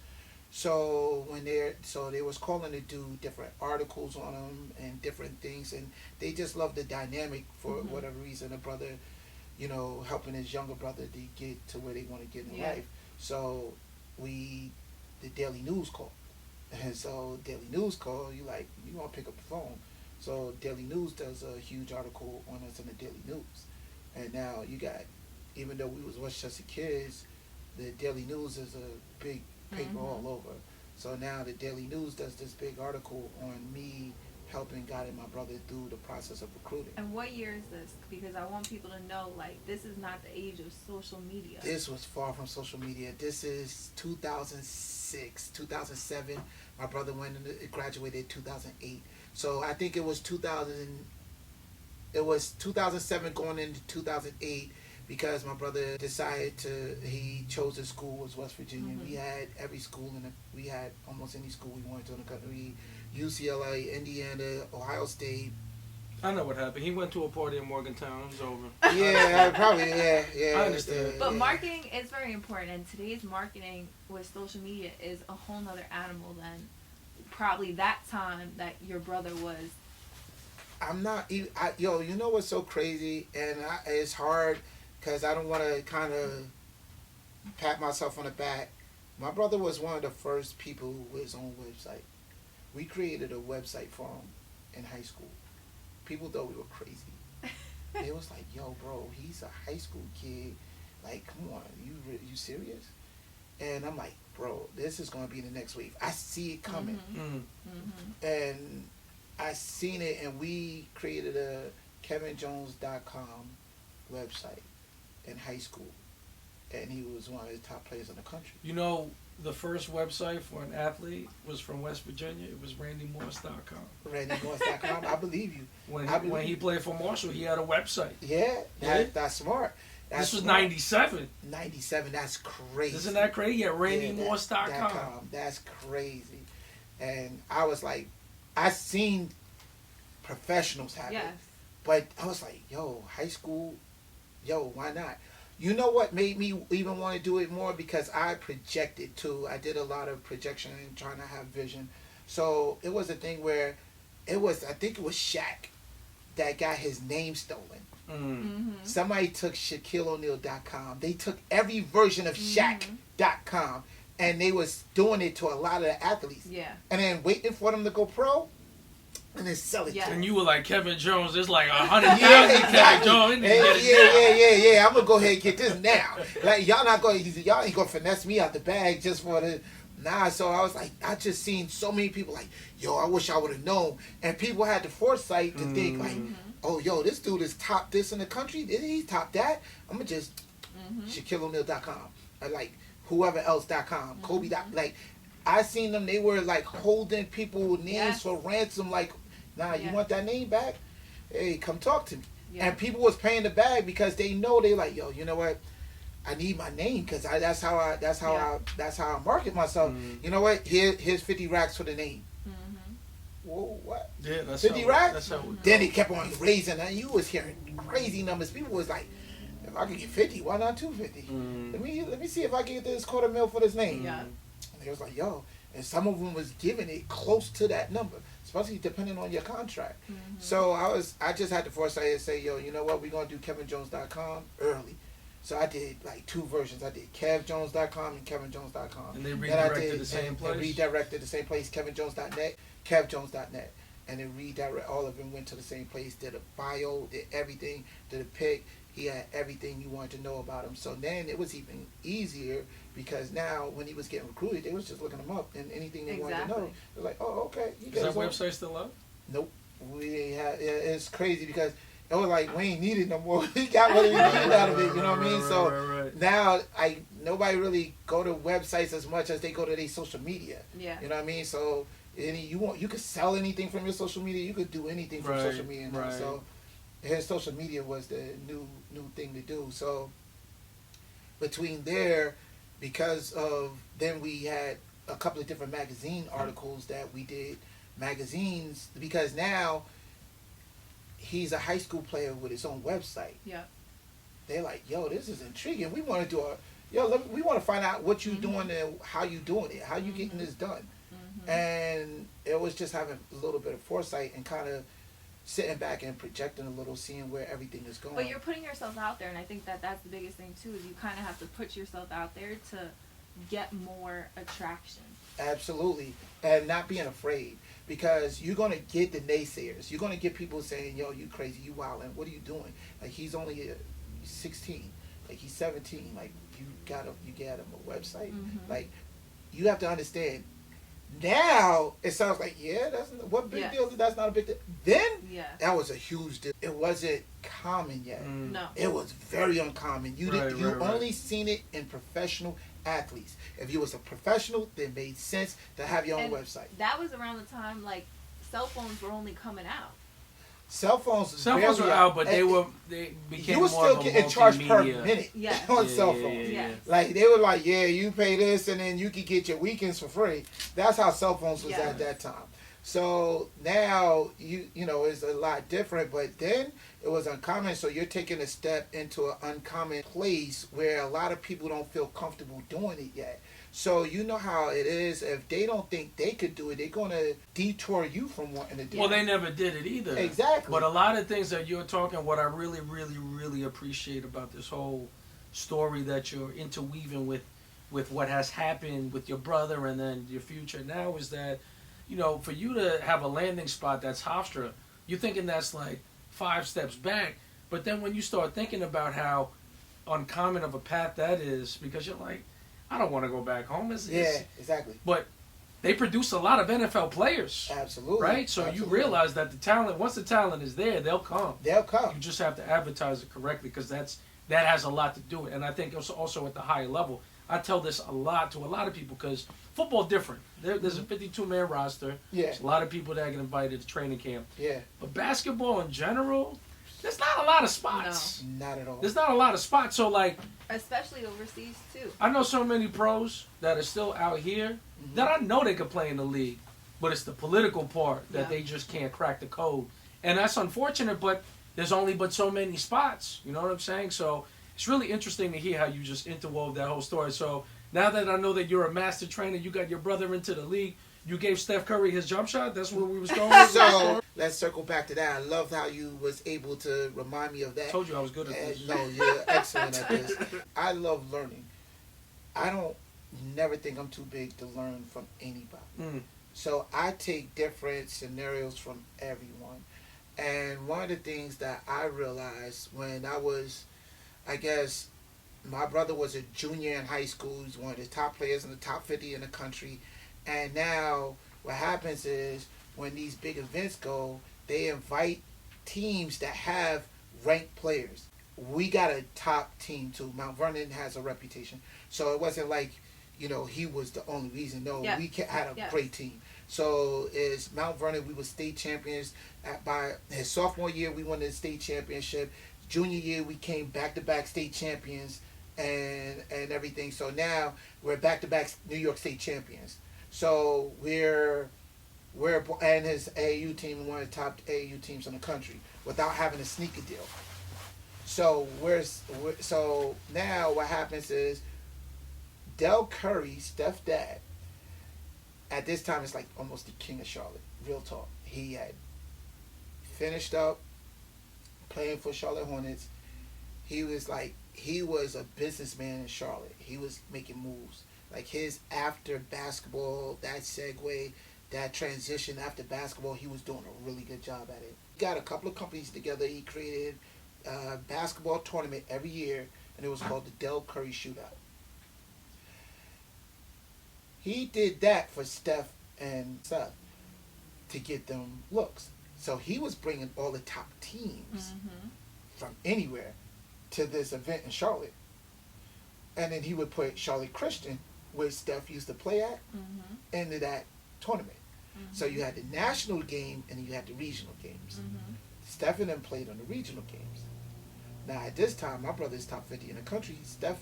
So they was calling to do different articles on them and different things, and they just love the dynamic for whatever reason. A brother, helping his younger brother to get to where they want to get in life. So the Daily News call, and so Daily News call, you want to pick up the phone. So Daily News does a huge article on us in the Daily News, and now you got, even though we was Westchester kids, the Daily News is a big paper all over. So now the Daily News does this big article on me helping guiding my brother through the process of recruiting. And what year is this? Because I want people to know, this is not the age of social media. This was far from social media. This is 2006, 2007. My brother went and graduated in 2008. So I think it was 2007 going into 2008. Because my brother decided he chose his school was West Virginia. We had every school we had almost any school we wanted to in the country. UCLA, Indiana, Ohio State. I know what happened. He went to a party in Morgantown. It was over. Yeah, probably. Yeah. I understand. But marketing is very important, and today's marketing with social media is a whole nother animal than probably that time that your brother was. I'm not. You know what's so crazy, and it's hard. Because I don't want to kind of pat myself on the back. My brother was one of the first people with his own website. We created a website for him in high school. People thought we were crazy. They was like, yo, bro, he's a high school kid. Come on, you serious? And I'm like, bro, this is going to be the next wave. I see it coming. And I seen it, and we created a KevinJones.com website in high school, and he was one of the top players in the country. The first website for an athlete was from West Virginia. It was RandyMorris.com. RandyMorris.com. I believe you. When he played for Marshall, he had a website. Yeah, that's smart. This was 97. 97. That's crazy. Isn't that crazy? Yeah, RandyMorris.com. That's crazy. And I was like, I seen professionals have it, but I was like, yo, high school. Yo, why not? You know what made me even want to do it more? Because I projected too. I did a lot of projection and trying to have vision. So it was a thing where I think it was Shaq that got his name stolen. Somebody took ShaquilleO'Neal.com. They took every version of Shaq.com, and they was doing it to a lot of the athletes. Yeah. And then waiting for them to go pro. And then sell it. And you were like, Kevin Jones, there's like 100,000 Kevin Jones. Yeah. I'm gonna go ahead and get this now. Y'all ain't gonna finesse me out the bag just for the. Nah. So I was like, I just seen so many people like, yo, I wish I would have known. And people had the foresight to think like, oh, yo, this dude is top this in the country. He's top that. I'm gonna just ShaquilleO'Neal.com. I like whoever else.com. Kobe. I seen them. They were like holding people names for ransom. Nah, you want that name back? Hey, come talk to me. And people was paying the bag because they know they like, yo, you know what? I need my name because that's how I market myself. You know what? Here's 50 racks for the name. Whoa, what? Yeah, that's 50 racks. That's how then they kept on raising, and you was hearing crazy numbers. People was like, if I could get 50, why not 250? Let me see if I can get this $250,000 for this name. And they was like, yo, and some of them was giving it close to that number, especially depending on your contract. So I just had the foresight to say, yo, you know what, we're gonna do KevinJones.com early. So I did like 2 versions. I did KevJones.com and KevinJones.com. And they redirected the same place? And redirected the same place, KevinJones.net, KevJones.net. And then redirect, all of them went to the same place, did a bio, did everything, did a pic. He had everything you wanted to know about him. So then it was even easier because now when he was getting recruited, they was just looking him up and anything they wanted to know. They're like, oh, okay. Is that website still up? Nope. It's crazy because it was like we ain't need it no more. We got what we need out of it. You know what I mean? So Right. now nobody really go to websites as much as they go to their social media. Yeah. You know what I mean? So you could sell anything from your social media. You could do anything from social media now. Right. So his social media was the new thing to do. So between there, because of then we had a couple of different magazine articles that we did magazines because now he's a high school player with his own website. Yeah. They're like, yo, this is intriguing. We want to do we want to find out what you doing and how you doing it, how you getting this done. And it was just having a little bit of foresight and kind of sitting back and projecting a little, seeing where everything is going. But you're putting yourself out there, and I think that that's the biggest thing too. Is you kind of have to put yourself out there to get more attraction. Absolutely, and not being afraid, because you're gonna get the naysayers. You're gonna get people saying, "Yo, you crazy, you wildin'. What are you doing? Like he's only 16, like he's 17. Like you got him a website. Like you have to understand." Now it sounds like what big deal? That's not a big deal. Then that was a huge deal. It wasn't common yet. No, it was very uncommon. You Right. only seen it in professional athletes. If you was a professional, then it made sense to have your own website. That was around the time like cell phones were only coming out. Cell phones were out, but they became you were more still of a getting charged per multimedia. minute Yes. on cell phones. Yes. Like they were like, you pay this and then you could get your weekends for free. That's how cell phones was at that time. So now you know it's a lot different, but then it was uncommon. So you're taking a step into an uncommon place where a lot of people don't feel comfortable doing it yet. So you know how it is. If they don't think they could do it, they're gonna detour you from wanting to do it. Well, they never did it either. Exactly. But a lot of things that you're talking, what I really, really, really appreciate about this whole story that you're interweaving with what has happened with your brother and then your future now is that, you know, for you to have a landing spot that's Hofstra, you're thinking that's like 5 steps back. But then when you start thinking about how uncommon of a path that is, because you're like, I don't want to go back home. Exactly. But they produce a lot of NFL players. Absolutely. Right? So you realize that the talent, once the talent is there, they'll come. They'll come. You just have to advertise it correctly because that has a lot to do with it. And I think also at the higher level, I tell this a lot to a lot of people because football different. There's a 52-man roster. Yeah. There's a lot of people that get invited to training camp. Yeah. But basketball in general, there's not a lot of spots. No. Not at all. There's not a lot of spots. So like, especially overseas too. I know so many pros that are still out here that I know they could play in the league, but it's the political part that they just can't crack the code. And that's unfortunate, but there's only but so many spots. You know what I'm saying? So it's really interesting to hear how you just interwove that whole story. So now that I know that you're a master trainer, you got your brother into the league, you gave Steph Curry his jump shot? That's where we was going with So let's circle back to that. I loved how you was able to remind me of that. I told you I was good at this. No, you're excellent at this. I love learning. I don't never think I'm too big to learn from anybody. So I take different scenarios from everyone. And one of the things that I realized when I was, I guess, my brother was a junior in high school. He's one of the top players in the top 50 in the country. And now what happens is when these big events go, they invite teams that have ranked players. We got a top team too. Mount Vernon has a reputation. So it wasn't like, you know, he was the only reason. No, we had a great team. So is Mount Vernon, we were state champions. By his sophomore year, we won the state championship. Junior year, we came back-to-back state champions and everything. So now we're back-to-back New York State champions. So we're and his AAU team, one of the top AAU teams in the country, without having a sneaker deal. So so now what happens is Del Curry, Steph's dad, at this time it's like almost the king of Charlotte. Real talk. He had finished up playing for Charlotte Hornets. He was a businessman in Charlotte. He was making moves. Like his after basketball, that segue, that transition after basketball, he was doing a really good job at it. He got a couple of companies together. He created a basketball tournament every year, and it was called the Del Curry Shootout. He did that for Steph and Seth to get them looks. So he was bringing all the top teams from anywhere to this event in Charlotte. And then he would put Charlotte Christian, where Steph used to play at, into that tournament. So you had the national game and then you had the regional games. Steph and them played on the regional games. Now at this time, my brother's top 50 in the country. Steph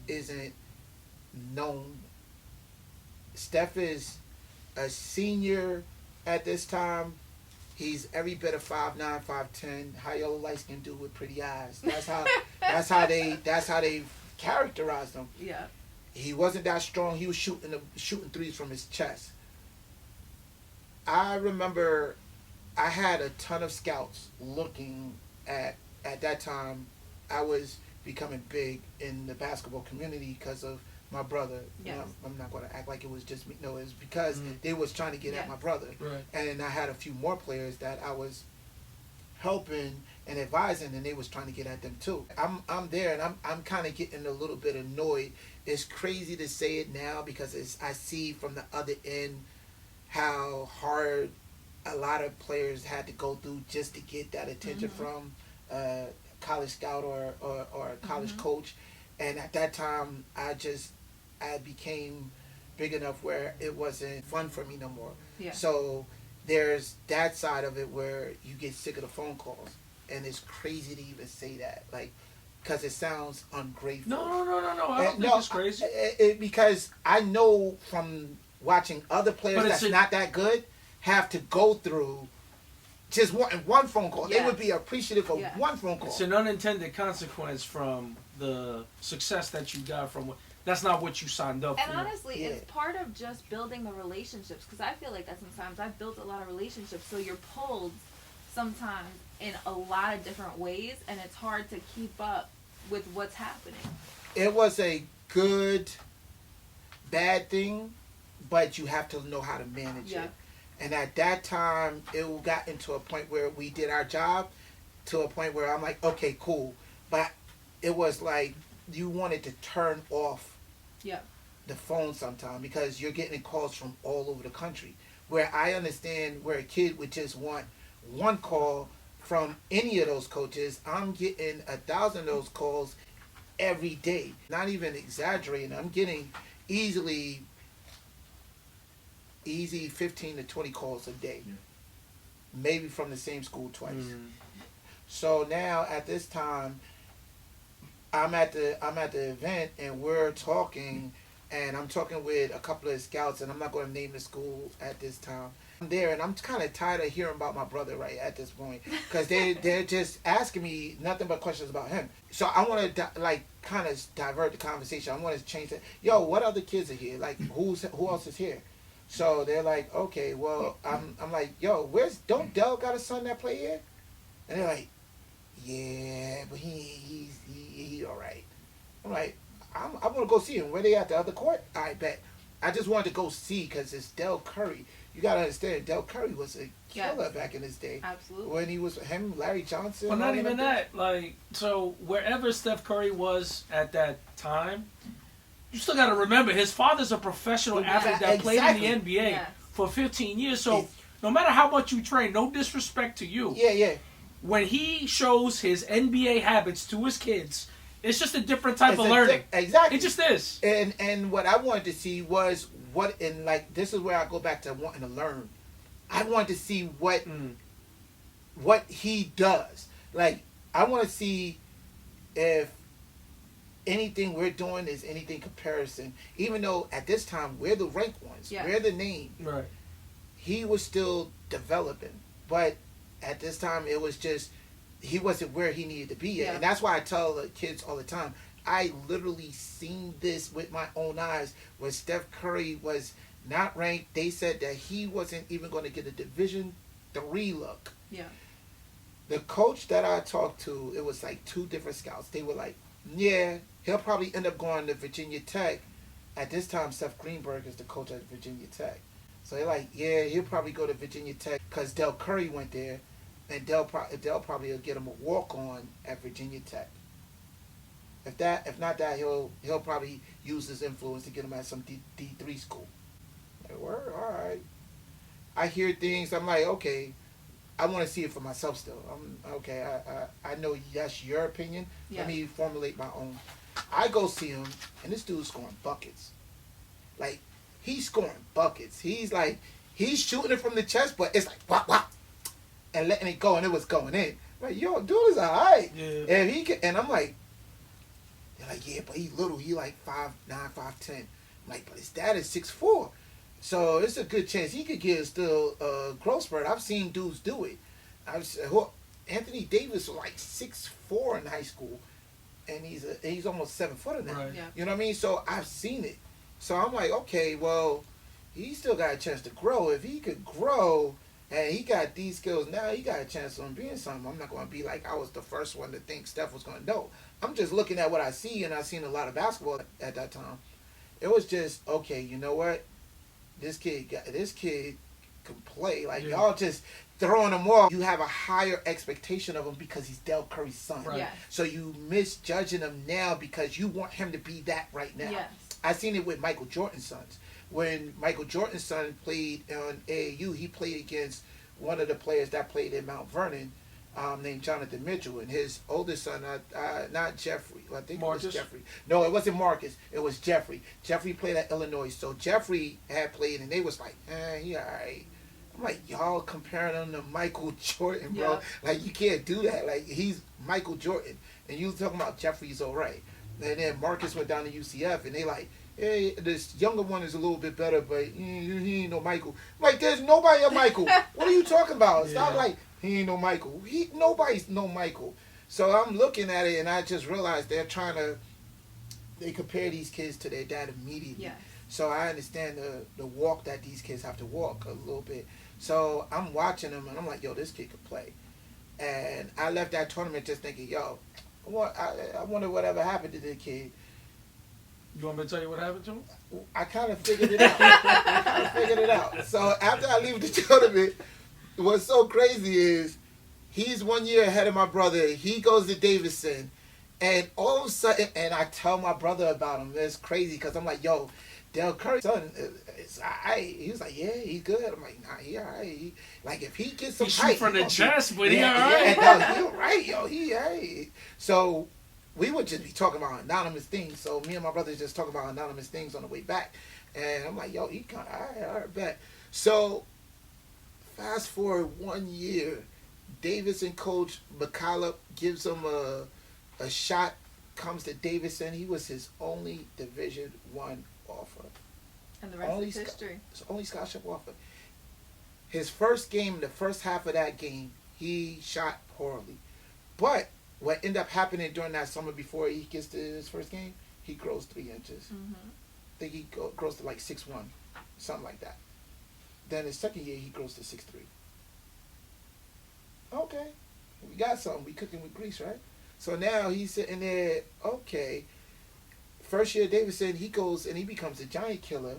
isn't known. Steph is a senior at this time. He's every bit of 5'9", 5'10", high yellow light skinned dude with pretty eyes. That's how they characterized him. Yeah. He wasn't that strong. He was shooting threes from his chest. I remember I had a ton of scouts looking at that time. I was becoming big in the basketball community because of my brother. Yes. You know, I'm not going to act like it was just me. No, it was because they was trying to get at my brother. Right. And I had a few more players that I was helping and advising, and they was trying to get at them too. I'm there, and I'm kind of getting a little bit annoyed. It's crazy to say it now because I see from the other end how hard a lot of players had to go through just to get that attention from a college scout or a college coach. And at that time, I became big enough where it wasn't fun for me no more. Yeah. So there's that side of it where you get sick of the phone calls. And it's crazy to even say that, like, because it sounds ungrateful. No. I don't think it's crazy. Because I know from watching other players that's not that good have to go through just one phone call. Yeah. They would be appreciative of one phone call. It's an unintended consequence from the success that you got from what. That's not what you signed up for. And honestly, it's part of just building the relationships. Because I feel like that sometimes I've built a lot of relationships. So you're pulled sometimes in a lot of different ways. And it's hard to keep up with what's happening. It was a good, bad thing, but you have to know how to manage it. And at that time, it got into a point where we did our job to a point where I'm like, okay, cool. But it was like you wanted to turn off the phone sometime because you're getting calls from all over the country. Where I understand where a kid would just want one call from any of those coaches, I'm getting 1,000 of those calls every day. Not even exaggerating. I'm getting easy 15 to 20 calls a day. Maybe from the same school twice. So now at this time, I'm at the event and we're talking, and I'm talking with a couple of scouts, and I'm not going to name the school at this time. I'm there, and I'm kind of tired of hearing about my brother right at this point because they're just asking me nothing but questions about him. So I want to kind of divert the conversation. I want to change it. Yo, what other kids are here? Like who else is here? So they're like, okay, well, I'm like, yo, don't Dell got a son that play here? And they're like, yeah, but he all right. I'm like, I want to go see him. Where they at, the other court? I bet. I just wanted to go see because it's Del Curry. You got to understand, Del Curry was a killer back in his day. Absolutely. When he was him, Larry Johnson. Well, not even that. Like, so wherever Steph Curry was at that time, you still got to remember his father's a professional athlete that played in the NBA for 15 years. So no matter how much you train, no disrespect to you. Yeah. When he shows his NBA habits to his kids, it's just a different type of learning. Exactly. It just is. And what I wanted to see was this is where I go back to wanting to learn. I wanted to see what he does. Like, I want to see if anything we're doing is anything comparison. Even though at this time we're the ranked ones, we're the name. Right. He was still developing, but at this time it was just he wasn't where he needed to be at. And that's why I tell the kids all the time, I literally seen this with my own eyes when Steph Curry was not ranked. They said that he wasn't even going to get a Division III look. Yeah. The coach that I talked to, it was like 2 different scouts. They were like, yeah, he'll probably end up going to Virginia Tech. At this time, Seth Greenberg is the coach at Virginia Tech. So they're like, yeah, he'll probably go to Virginia Tech because Del Curry went there, and Del probably will get him a walk-on at Virginia Tech. If not that, he'll probably use his influence to get him at some D3 school. Like, word, all right. I hear things. I'm like, okay, I want to see it for myself still. Okay. I know that's your opinion. Yeah. Let me formulate my own. I go see him, and this dude's scoring buckets. Like, he's scoring buckets. He's shooting it from the chest, but it's like whop whop, and letting it go, and it was going in. Like, yo, dude is alright. Yeah. And he can, and I'm like, they're like, yeah, but he's little. He like 5'9", 5'10". I'm like, but his dad is 6'4". So it's a good chance he could get still growth spurt. I've seen dudes do it. Anthony Davis was like 6'4" in high school, and he's almost 7 foot now. Right. Yeah. You know what I mean? So I've seen it. So I'm like, okay, well, he still got a chance to grow. If he could grow and he got these skills now, he got a chance on being something. I'm not going to be like I was the first one to think Steph was going to know. I'm just looking at what I see, and I've seen a lot of basketball at that time. It was just, okay, you know what? This kid can play. Like, Yeah. y'all just throwing him off. You have a higher expectation of him because he's Del Curry's son. Right. Yes. So you misjudging him now because you want him to be that right now. Yes. I seen it with Michael Jordan's sons. When Michael Jordan's son played on AAU, he played against one of the players that played in Mount Vernon, named Jonathan Mitchell, and his oldest son, not Jeffrey. I think Marcus? it was Jeffrey. No, it wasn't Marcus. It was Jeffrey. Jeffrey played at Illinois, so Jeffrey had played, and they was like, he all right. I'm like, y'all comparing him to Michael Jordan, bro. Yeah. Like, you can't do that. Like, he's Michael Jordan, and you talking about Jeffrey's all right. And then Marcus went down to UCF, and they like, hey, this younger one is a little bit better, but he ain't no Michael. Like, there's nobody a Michael. What are you talking about? It's not like he ain't no Michael. Nobody's no Michael. So I'm looking at it, and I just realized they compare these kids to their dad immediately. Yes. So I understand the walk that these kids have to walk a little bit. So I'm watching them, and I'm like, yo, this kid could play. And I left that tournament just thinking, yo, I wonder whatever happened to the kid. You want me to tell you what happened to him? I kind of figured it out. So after I leave the tournament, what's so crazy is he's 1 year ahead of my brother. He goes to Davidson, and all of a sudden, and I tell my brother about him. It's crazy because I'm like, yo, Del Curry's son, it's all right. He was like, yeah, he's good. I'm like, nah, he all right. Like, if he gets some He height, shoot from the gonna chest, but he yeah, all right. Yeah, no, he all right, yo. He all right. So we would just be talking about anonymous things. So me and my brother just talking about anonymous things on the way back. And I'm like, yo, he kind of, all right, bet. So fast forward 1 year, Davidson coach McCollum gives him a shot, comes to Davidson. He was his only Division I offer. And the rest is history. His only scholarship offer. His first game, the first half of that game, he shot poorly. But what ended up happening during that summer before he gets to his first game, he grows 3 inches. Mm-hmm. I think he grows to like 6'1", something like that. Then his second year, he grows to 6'3". Okay, we got something. We cooking with grease, right? So now he's sitting there, okay. First year Davidson, he goes and he becomes a giant killer,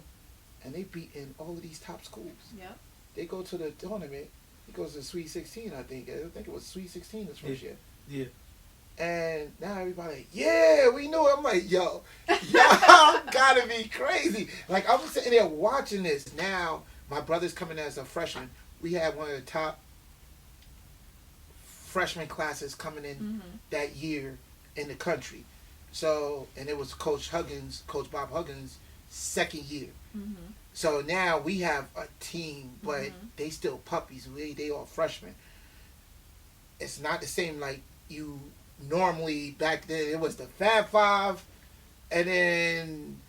and they beat in all of these top schools. Yep. They go to the tournament. He goes to Sweet 16, I think. I think it was Sweet 16 his first year. Yeah. And now everybody like, yeah, we knew it. I'm like, yo, y'all gotta be crazy. Like, I'm sitting there watching this. Now, my brother's coming as a freshman. We had one of the top freshman classes coming in that year in the country. So, and it was Coach Bob Huggins' second year. Mm-hmm. So now we have a team, but they still puppies. They all freshmen. It's not the same like you normally back then. It was the Fab Five, and then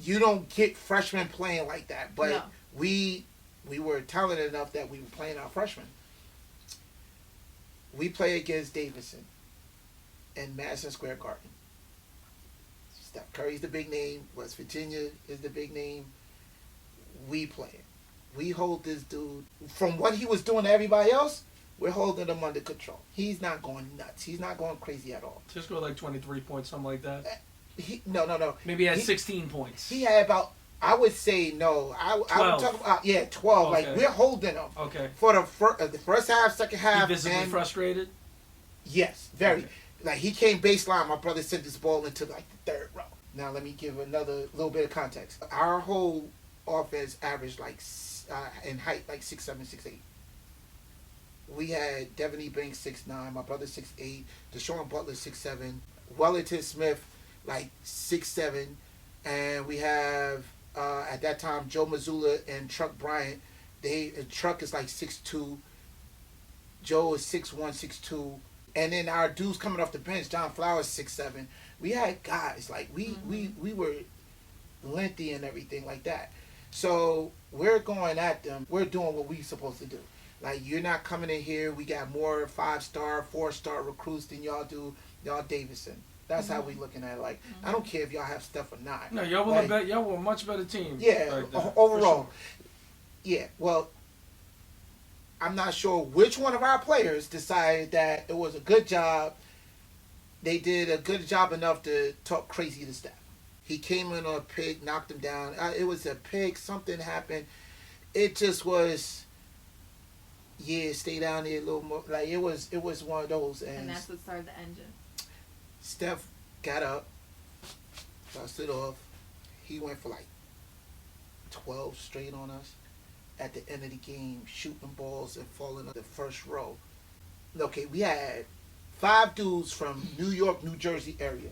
you don't get freshmen playing like that. But No. we were talented enough that we were playing our freshmen. We play against Davidson in Madison Square Garden. Steph Curry's the big name. West Virginia is the big name. We play him. We hold this dude. From what he was doing to everybody else, we're holding him under control. He's not going nuts. He's not going crazy at all. Just go like 23 points, something like that. No. Maybe he had 16 points. He had about, I would say, no. I would talk about, 12. Okay. Like, we're holding him. Okay. For the first half, second half. He visibly frustrated? Yes, very. Okay. Like, he came baseline. My brother sent this ball into, like, the third row. Now, let me give another little bit of context. Our whole offense averaged, like, in height, like 6'7", 6'8". we had Devin E. Banks 6'9", my brother 6'8", Deshaun Butler 6'7", Wellington Smith like 6'7", and we have at that time Joe Mazzulla and Truck Bryant. Truck is like 6'2", Joe is 6'1", 6'2", and then our dudes coming off the bench, John Flowers 6'7". We had guys like we were lengthy and everything like that. So we're going at them. We're doing what we're supposed to do. Like, you're not coming in here. We got more 5-star, 4-star recruits than y'all do. Y'all Davidson. That's how we looking at it. Like, I don't care if y'all have stuff or not. No, y'all like, y'all were a much better team. Yeah, overall. Sure. Yeah, well, I'm not sure which one of our players decided that it was a good job. They did a good job enough to talk crazy to Steph. He came in on a pick, knocked him down. It was a pick. Something happened. It just was, stay down there a little more. Like, it was one of those. And that's what started the engine. Steph got up, dust it off. He went for like 12 straight on us. At the end of the game, shooting balls and falling on the first row. Okay, we had 5 dudes from New York, New Jersey area.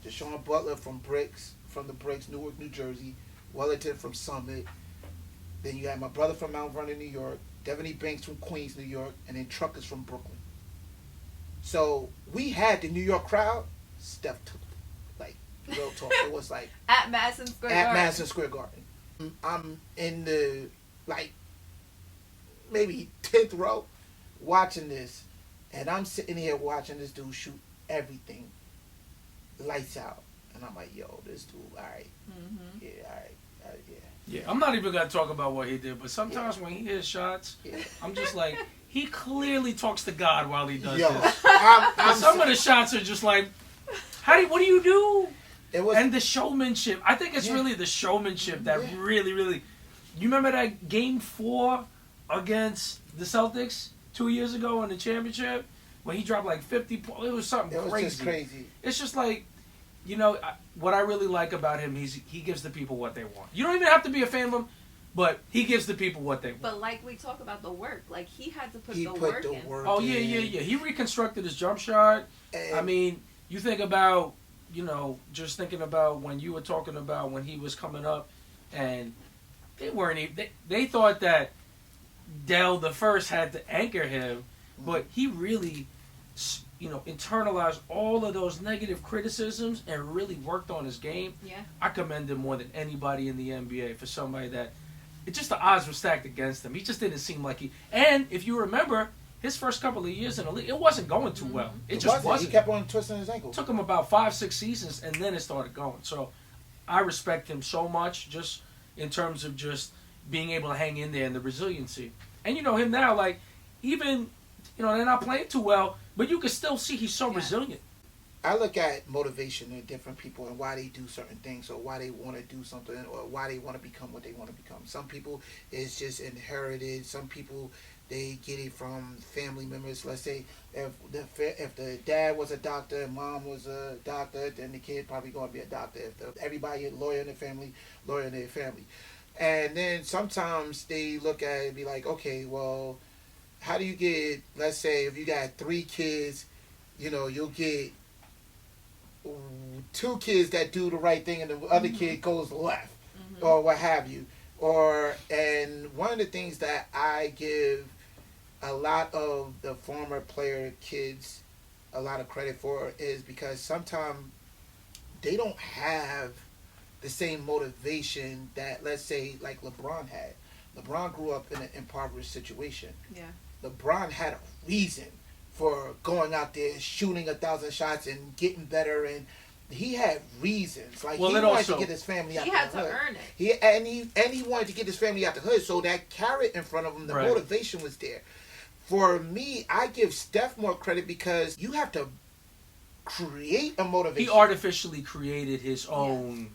Deshaun Butler from the Bricks, Newark, New Jersey. Wellington from Summit. Then you had my brother from Mount Vernon, New York. Devin E. Banks from Queens, New York. And then Truckers from Brooklyn. So we had the New York crowd. Steph took them. Like, real talk. It was like... At Madison Square Garden. I'm in the, like, maybe 10th row watching this. And I'm sitting here watching this dude shoot everything. Lights out. And I'm like, yo, this dude, all right. Mm-hmm. Yeah, all right. Yeah, I'm not even going to talk about what he did, but sometimes when he hits shots, I'm just like, he clearly talks to God while he does this. Some of the shots are just like, what do you do? And the showmanship. I think it's really the showmanship that really, really... You remember that Game 4 against the Celtics 2 years ago in the championship? When he dropped like 50 points? It was something crazy. It was just crazy. It's just like, what I really like about him, he gives the people what they want. You don't even have to be a fan of him, but he gives the people what they want. But like we talk about the work, like he had to put the work in. Oh, yeah. He reconstructed his jump shot. I mean, you think about... just thinking about when you were talking about when he was coming up, and they weren't even, they thought that Dell the First had to anchor him, but he really, internalized all of those negative criticisms and really worked on his game. Yeah. I commend him more than anybody in the NBA for somebody that, the odds were stacked against him. He just didn't seem like and if you remember, his first couple of years in the league, it wasn't going too well. It just wasn't. He kept on twisting his ankle. It took him about 5-6 seasons, and then it started going. So I respect him so much, just in terms of just being able to hang in there and the resiliency. And him now, like, even, they're not playing too well, but you can still see he's so resilient. I look at motivation in different people and why they do certain things, or why they want to do something, or why they want to become what they want to become. Some people, it's just inherited. Some people, they get it from family members. Let's say if the dad was a doctor and mom was a doctor, then the kid probably going to be a doctor. If everybody a lawyer in their family, lawyer in their family. And then sometimes they look at it and be like, okay, well, how do you get, let's say if you got 3 kids, you'll get 2 kids that do the right thing and the other kid goes left, or what have you. And one of the things that I give a lot of the former player kids a lot of credit for is because sometimes they don't have the same motivation that, let's say, like LeBron had. LeBron grew up in an impoverished situation. Yeah. LeBron had a reason for going out there, shooting 1,000 shots and getting better, and he had reasons. Like, he wanted to get his family out the hood. He had to earn it. He wanted to get his family out the hood, so that carrot in front of him, the motivation was there. For me, I give Steph more credit because you have to create a motivation. He artificially created his own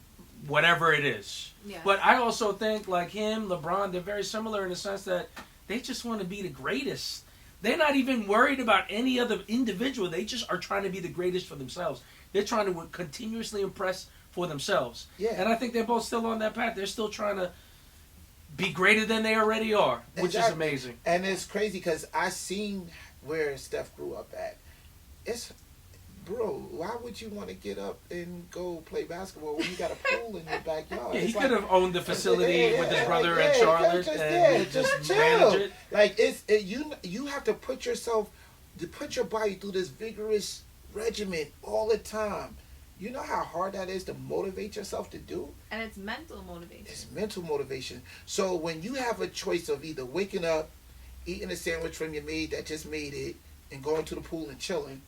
whatever it is. Yeah. But I also think, like him, LeBron, they're very similar in the sense that they just want to be the greatest. They're not even worried about any other individual. They just are trying to be the greatest for themselves. They're trying to continuously impress for themselves. Yeah. And I think they're both still on that path. They're still trying to be greater than they already are, which is Exactly. amazing. And it's crazy because I seen where Steph grew up at. It's, bro, why would you want to get up and go play basketball when you got a pool in your backyard? Yeah, he It's could have owned the facility with his brother yeah, at Charlotte just, and just just chill. manage it. Like you have to put your body through this vigorous regimen all the time. You know how hard that is to motivate yourself to do? And it's mental motivation. It's mental motivation. So when you have a choice of either waking up, eating a sandwich from your maid that just made it, and going to the pool and chilling,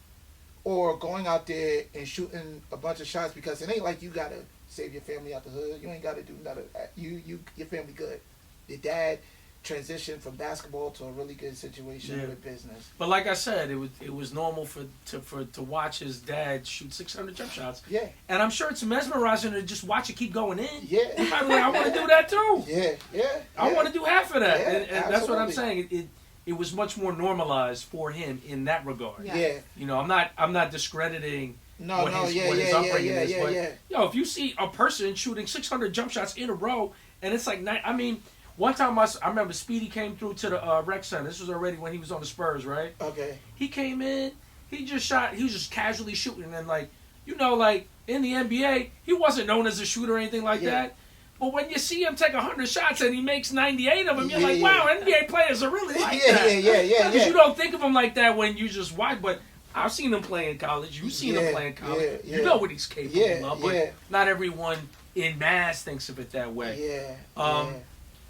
or going out there and shooting a bunch of shots, because it ain't like you gotta save your family out the hood. You ain't gotta do none of that. Your family good. Your dad transitioned from basketball to a really good situation with business. But like I said, it was normal to watch his dad shoot 600 jump shots. Yeah. And I'm sure it's mesmerizing to just watch it keep going in. Yeah. You're probably like, I want to do that too. Yeah. I want to do half of that. Yeah, and that's what I'm absolutely. saying. It was much more normalized for him in that regard. Yeah. You know, I'm not discrediting what his upbringing is. But yo, if you see a person shooting 600 jump shots in a row, and it's like, I mean, one time I remember Speedy came through to the rec center. This was already when he was on the Spurs, right? Okay. He came in, he just shot. He was just casually shooting, and like, you know, like in the NBA, he wasn't known as a shooter or anything like that. But when you see him take 100 shots and he makes 98 of them, you're like, wow, NBA players are really like that. Yeah. Because you don't think of him like that when you just watch. But I've seen him play in college. You've seen him play in college. Yeah. You know what he's capable of. But not everyone in mass thinks of it that way.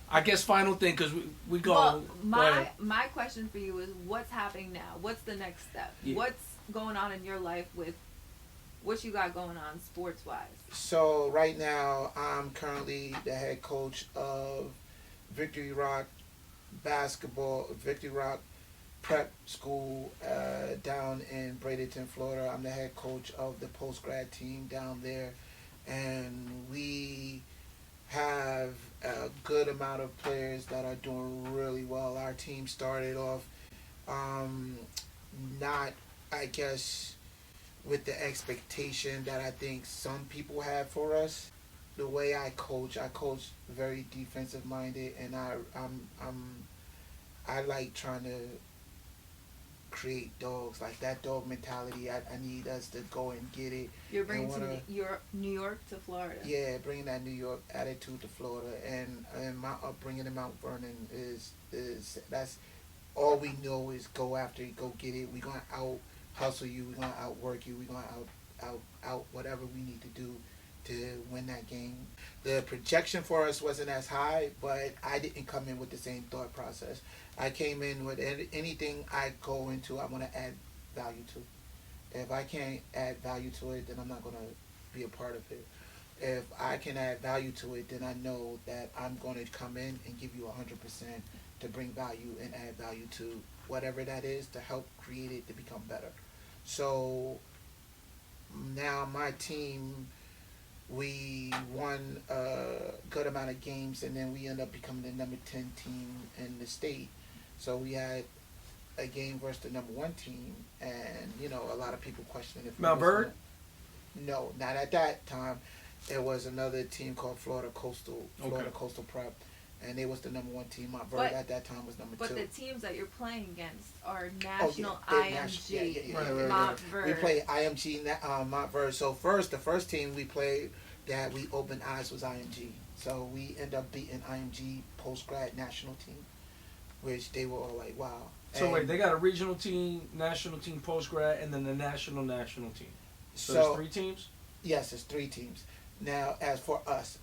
I guess final thing, because we go. Well, my question for you is, what's happening now? What's the next step? Yeah. What's going on in your life with what you got going on sports-wise? So right now, I'm currently the head coach of Victory Rock Prep School down in Bradenton, Florida. I'm the head coach of the post-grad team down there. And we have a good amount of players that are doing really well. Our team started off not, I guess, with the expectation that I think some people have for us. The way I coach very defensive minded, and I like trying to create dogs, like that dog mentality. I need us to go and get it. You're bringing New York to Florida. Yeah, bringing that New York attitude to Florida, and my upbringing in Mount Vernon is that's all we know is go after it, go get it. We're gonna out hustle you. We're gonna outwork you. We're gonna out whatever we need to do to win that game. The projection for us wasn't as high, but I didn't come in with the same thought process. I came in with anything I go into, I want to add value to. If I can't add value to it, then I'm not going to be a part of it. If I can add value to it, then I know that I'm going to come in and give you 100% to bring value and add value to whatever that is to help create it to become better. So now my team, we won a good amount of games, and then we end up becoming the number 10 team in the state. So we had a game versus the number 1 team, and you know, a lot of people questioning if Mount Bird. No, not at that time. It was another team called Florida Coastal Prep, and they was the number 1 team. Mount Bird at that time was number 2. But the teams that you're playing against are national IMG. Right. Mount Bird. We play IMG Mount Bird. So the first team we played that we opened eyes was IMG. So we end up beating IMG post-grad national team, which they were all like, wow. So wait, they got a regional team, national team, post-grad, and then the national team. So there's 3 teams? Yes, it's 3 teams. Now, as for us,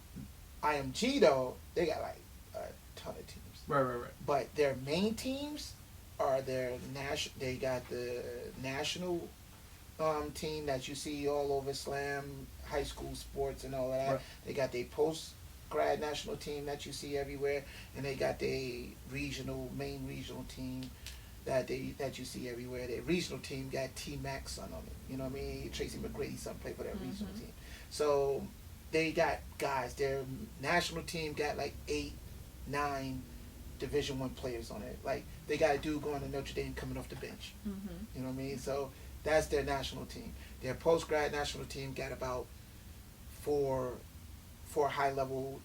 IMG, though, they got like a ton of teams. Right. But their main teams are they got the national team that you see all over Slam, high school sports and all of that. Right. They got their post-grad national team that you see everywhere, and they got their main regional team that you see everywhere. Their regional team got T-Mac's son on it. You know what I mean? Tracy McGrady's son played for that regional team. So they got guys. Their national team got like 8, 9 Division I players on it. Like, they got a dude going to Notre Dame coming off the bench. You know what I mean? So that's their national team. Their post-grad national team got about four high-level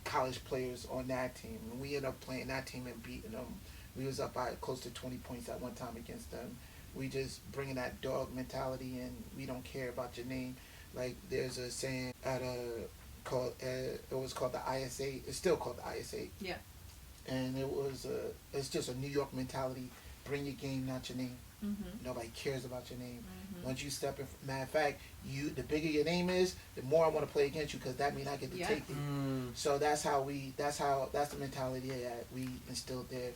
college players on that team, and we ended up playing that team and beating them. We was up by close to 20 points at one time against them. We just bringing that dog mentality, and we don't care about your name. Like there's a saying at a called it was called the IS8. It's still called the IS8. Yeah. And it's just a New York mentality. Bring your game, not your name. Mm-hmm. Nobody cares about your name. Mm-hmm. Once you step in, matter of fact, the bigger your name is, the more I want to play against you because that means I get to take it. So that's the mentality that we instilled there.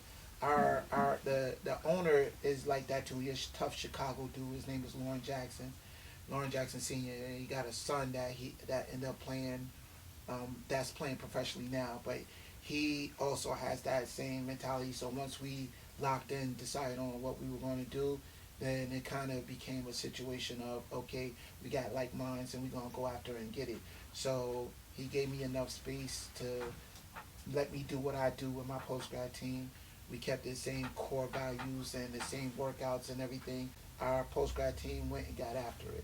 The owner is like that too. He's a tough Chicago dude. His name is Lauren Jackson Sr. And he got a son that ended up playing, that's playing professionally now. But he also has that same mentality. So once we locked in, decided on what we were going to do, then it kind of became a situation of, okay, we got like minds and we're going to go after it and get it. So he gave me enough space to let me do what I do with my post-grad team. We kept the same core values and the same workouts and everything. Our post-grad team went and got after it.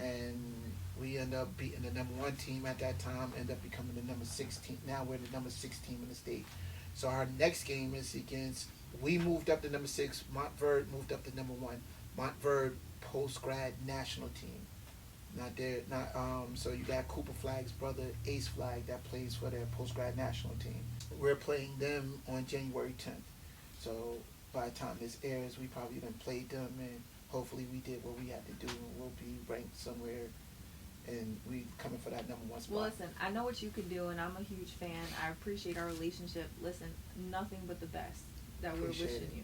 And we ended up beating the number 1 team at that time, ended up becoming the number 16. Now we're the number 6 team in the state. So our next game is against, we moved up to number 6, Montverde moved up to number 1. Montverde post-grad national team. So you got Cooper Flag's brother, Ace Flag, that plays for their post-grad national team. We're playing them on January 10th. So by the time this airs, we probably done played them, and hopefully we did what we had to do, and we'll be ranked somewhere, and we coming for that number 1 spot. Well, listen, I know what you can do, and I'm a huge fan. I appreciate our relationship. Listen, nothing but the best that we're wishing you.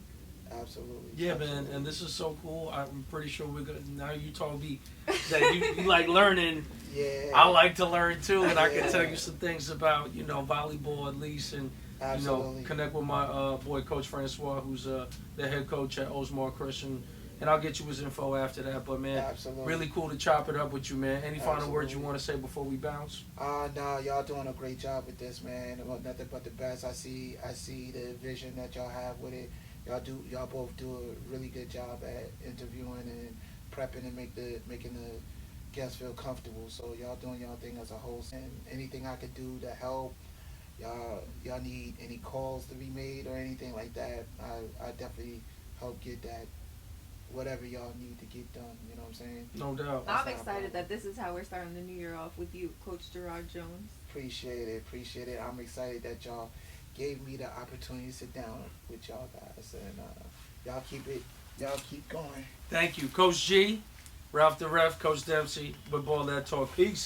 Absolutely. Yeah, Absolutely. man, and this is so cool. I'm pretty sure we're gonna. Now you told me that you like learning. Yeah. I like to learn too, and I can tell you some things about volleyball at least, and Absolutely. connect with my boy Coach Francois, who's the head coach at Osmar Christian, and I'll get you his info after that. But man, Absolutely. really cool to chop it up with you, man. Any final words you want to say before we bounce? No, y'all doing a great job with this, man. Well, nothing but the best. I see the vision that y'all have with it. Y'all both do a really good job at interviewing and prepping and making the guests feel comfortable. So y'all doing y'all thing as a host, and anything I could do to help, y'all need any calls to be made or anything like that, I definitely help get that. Whatever y'all need to get done, you know what I'm saying? No doubt. I'm excited that this is how we're starting the new year off with you, Coach Gerard Jones. Appreciate it. I'm excited that y'all gave me the opportunity to sit down with y'all guys, and y'all keep going. Thank you, Coach G, Ralph the Ref, Coach Dempsey, with Ball That Talk. Peace.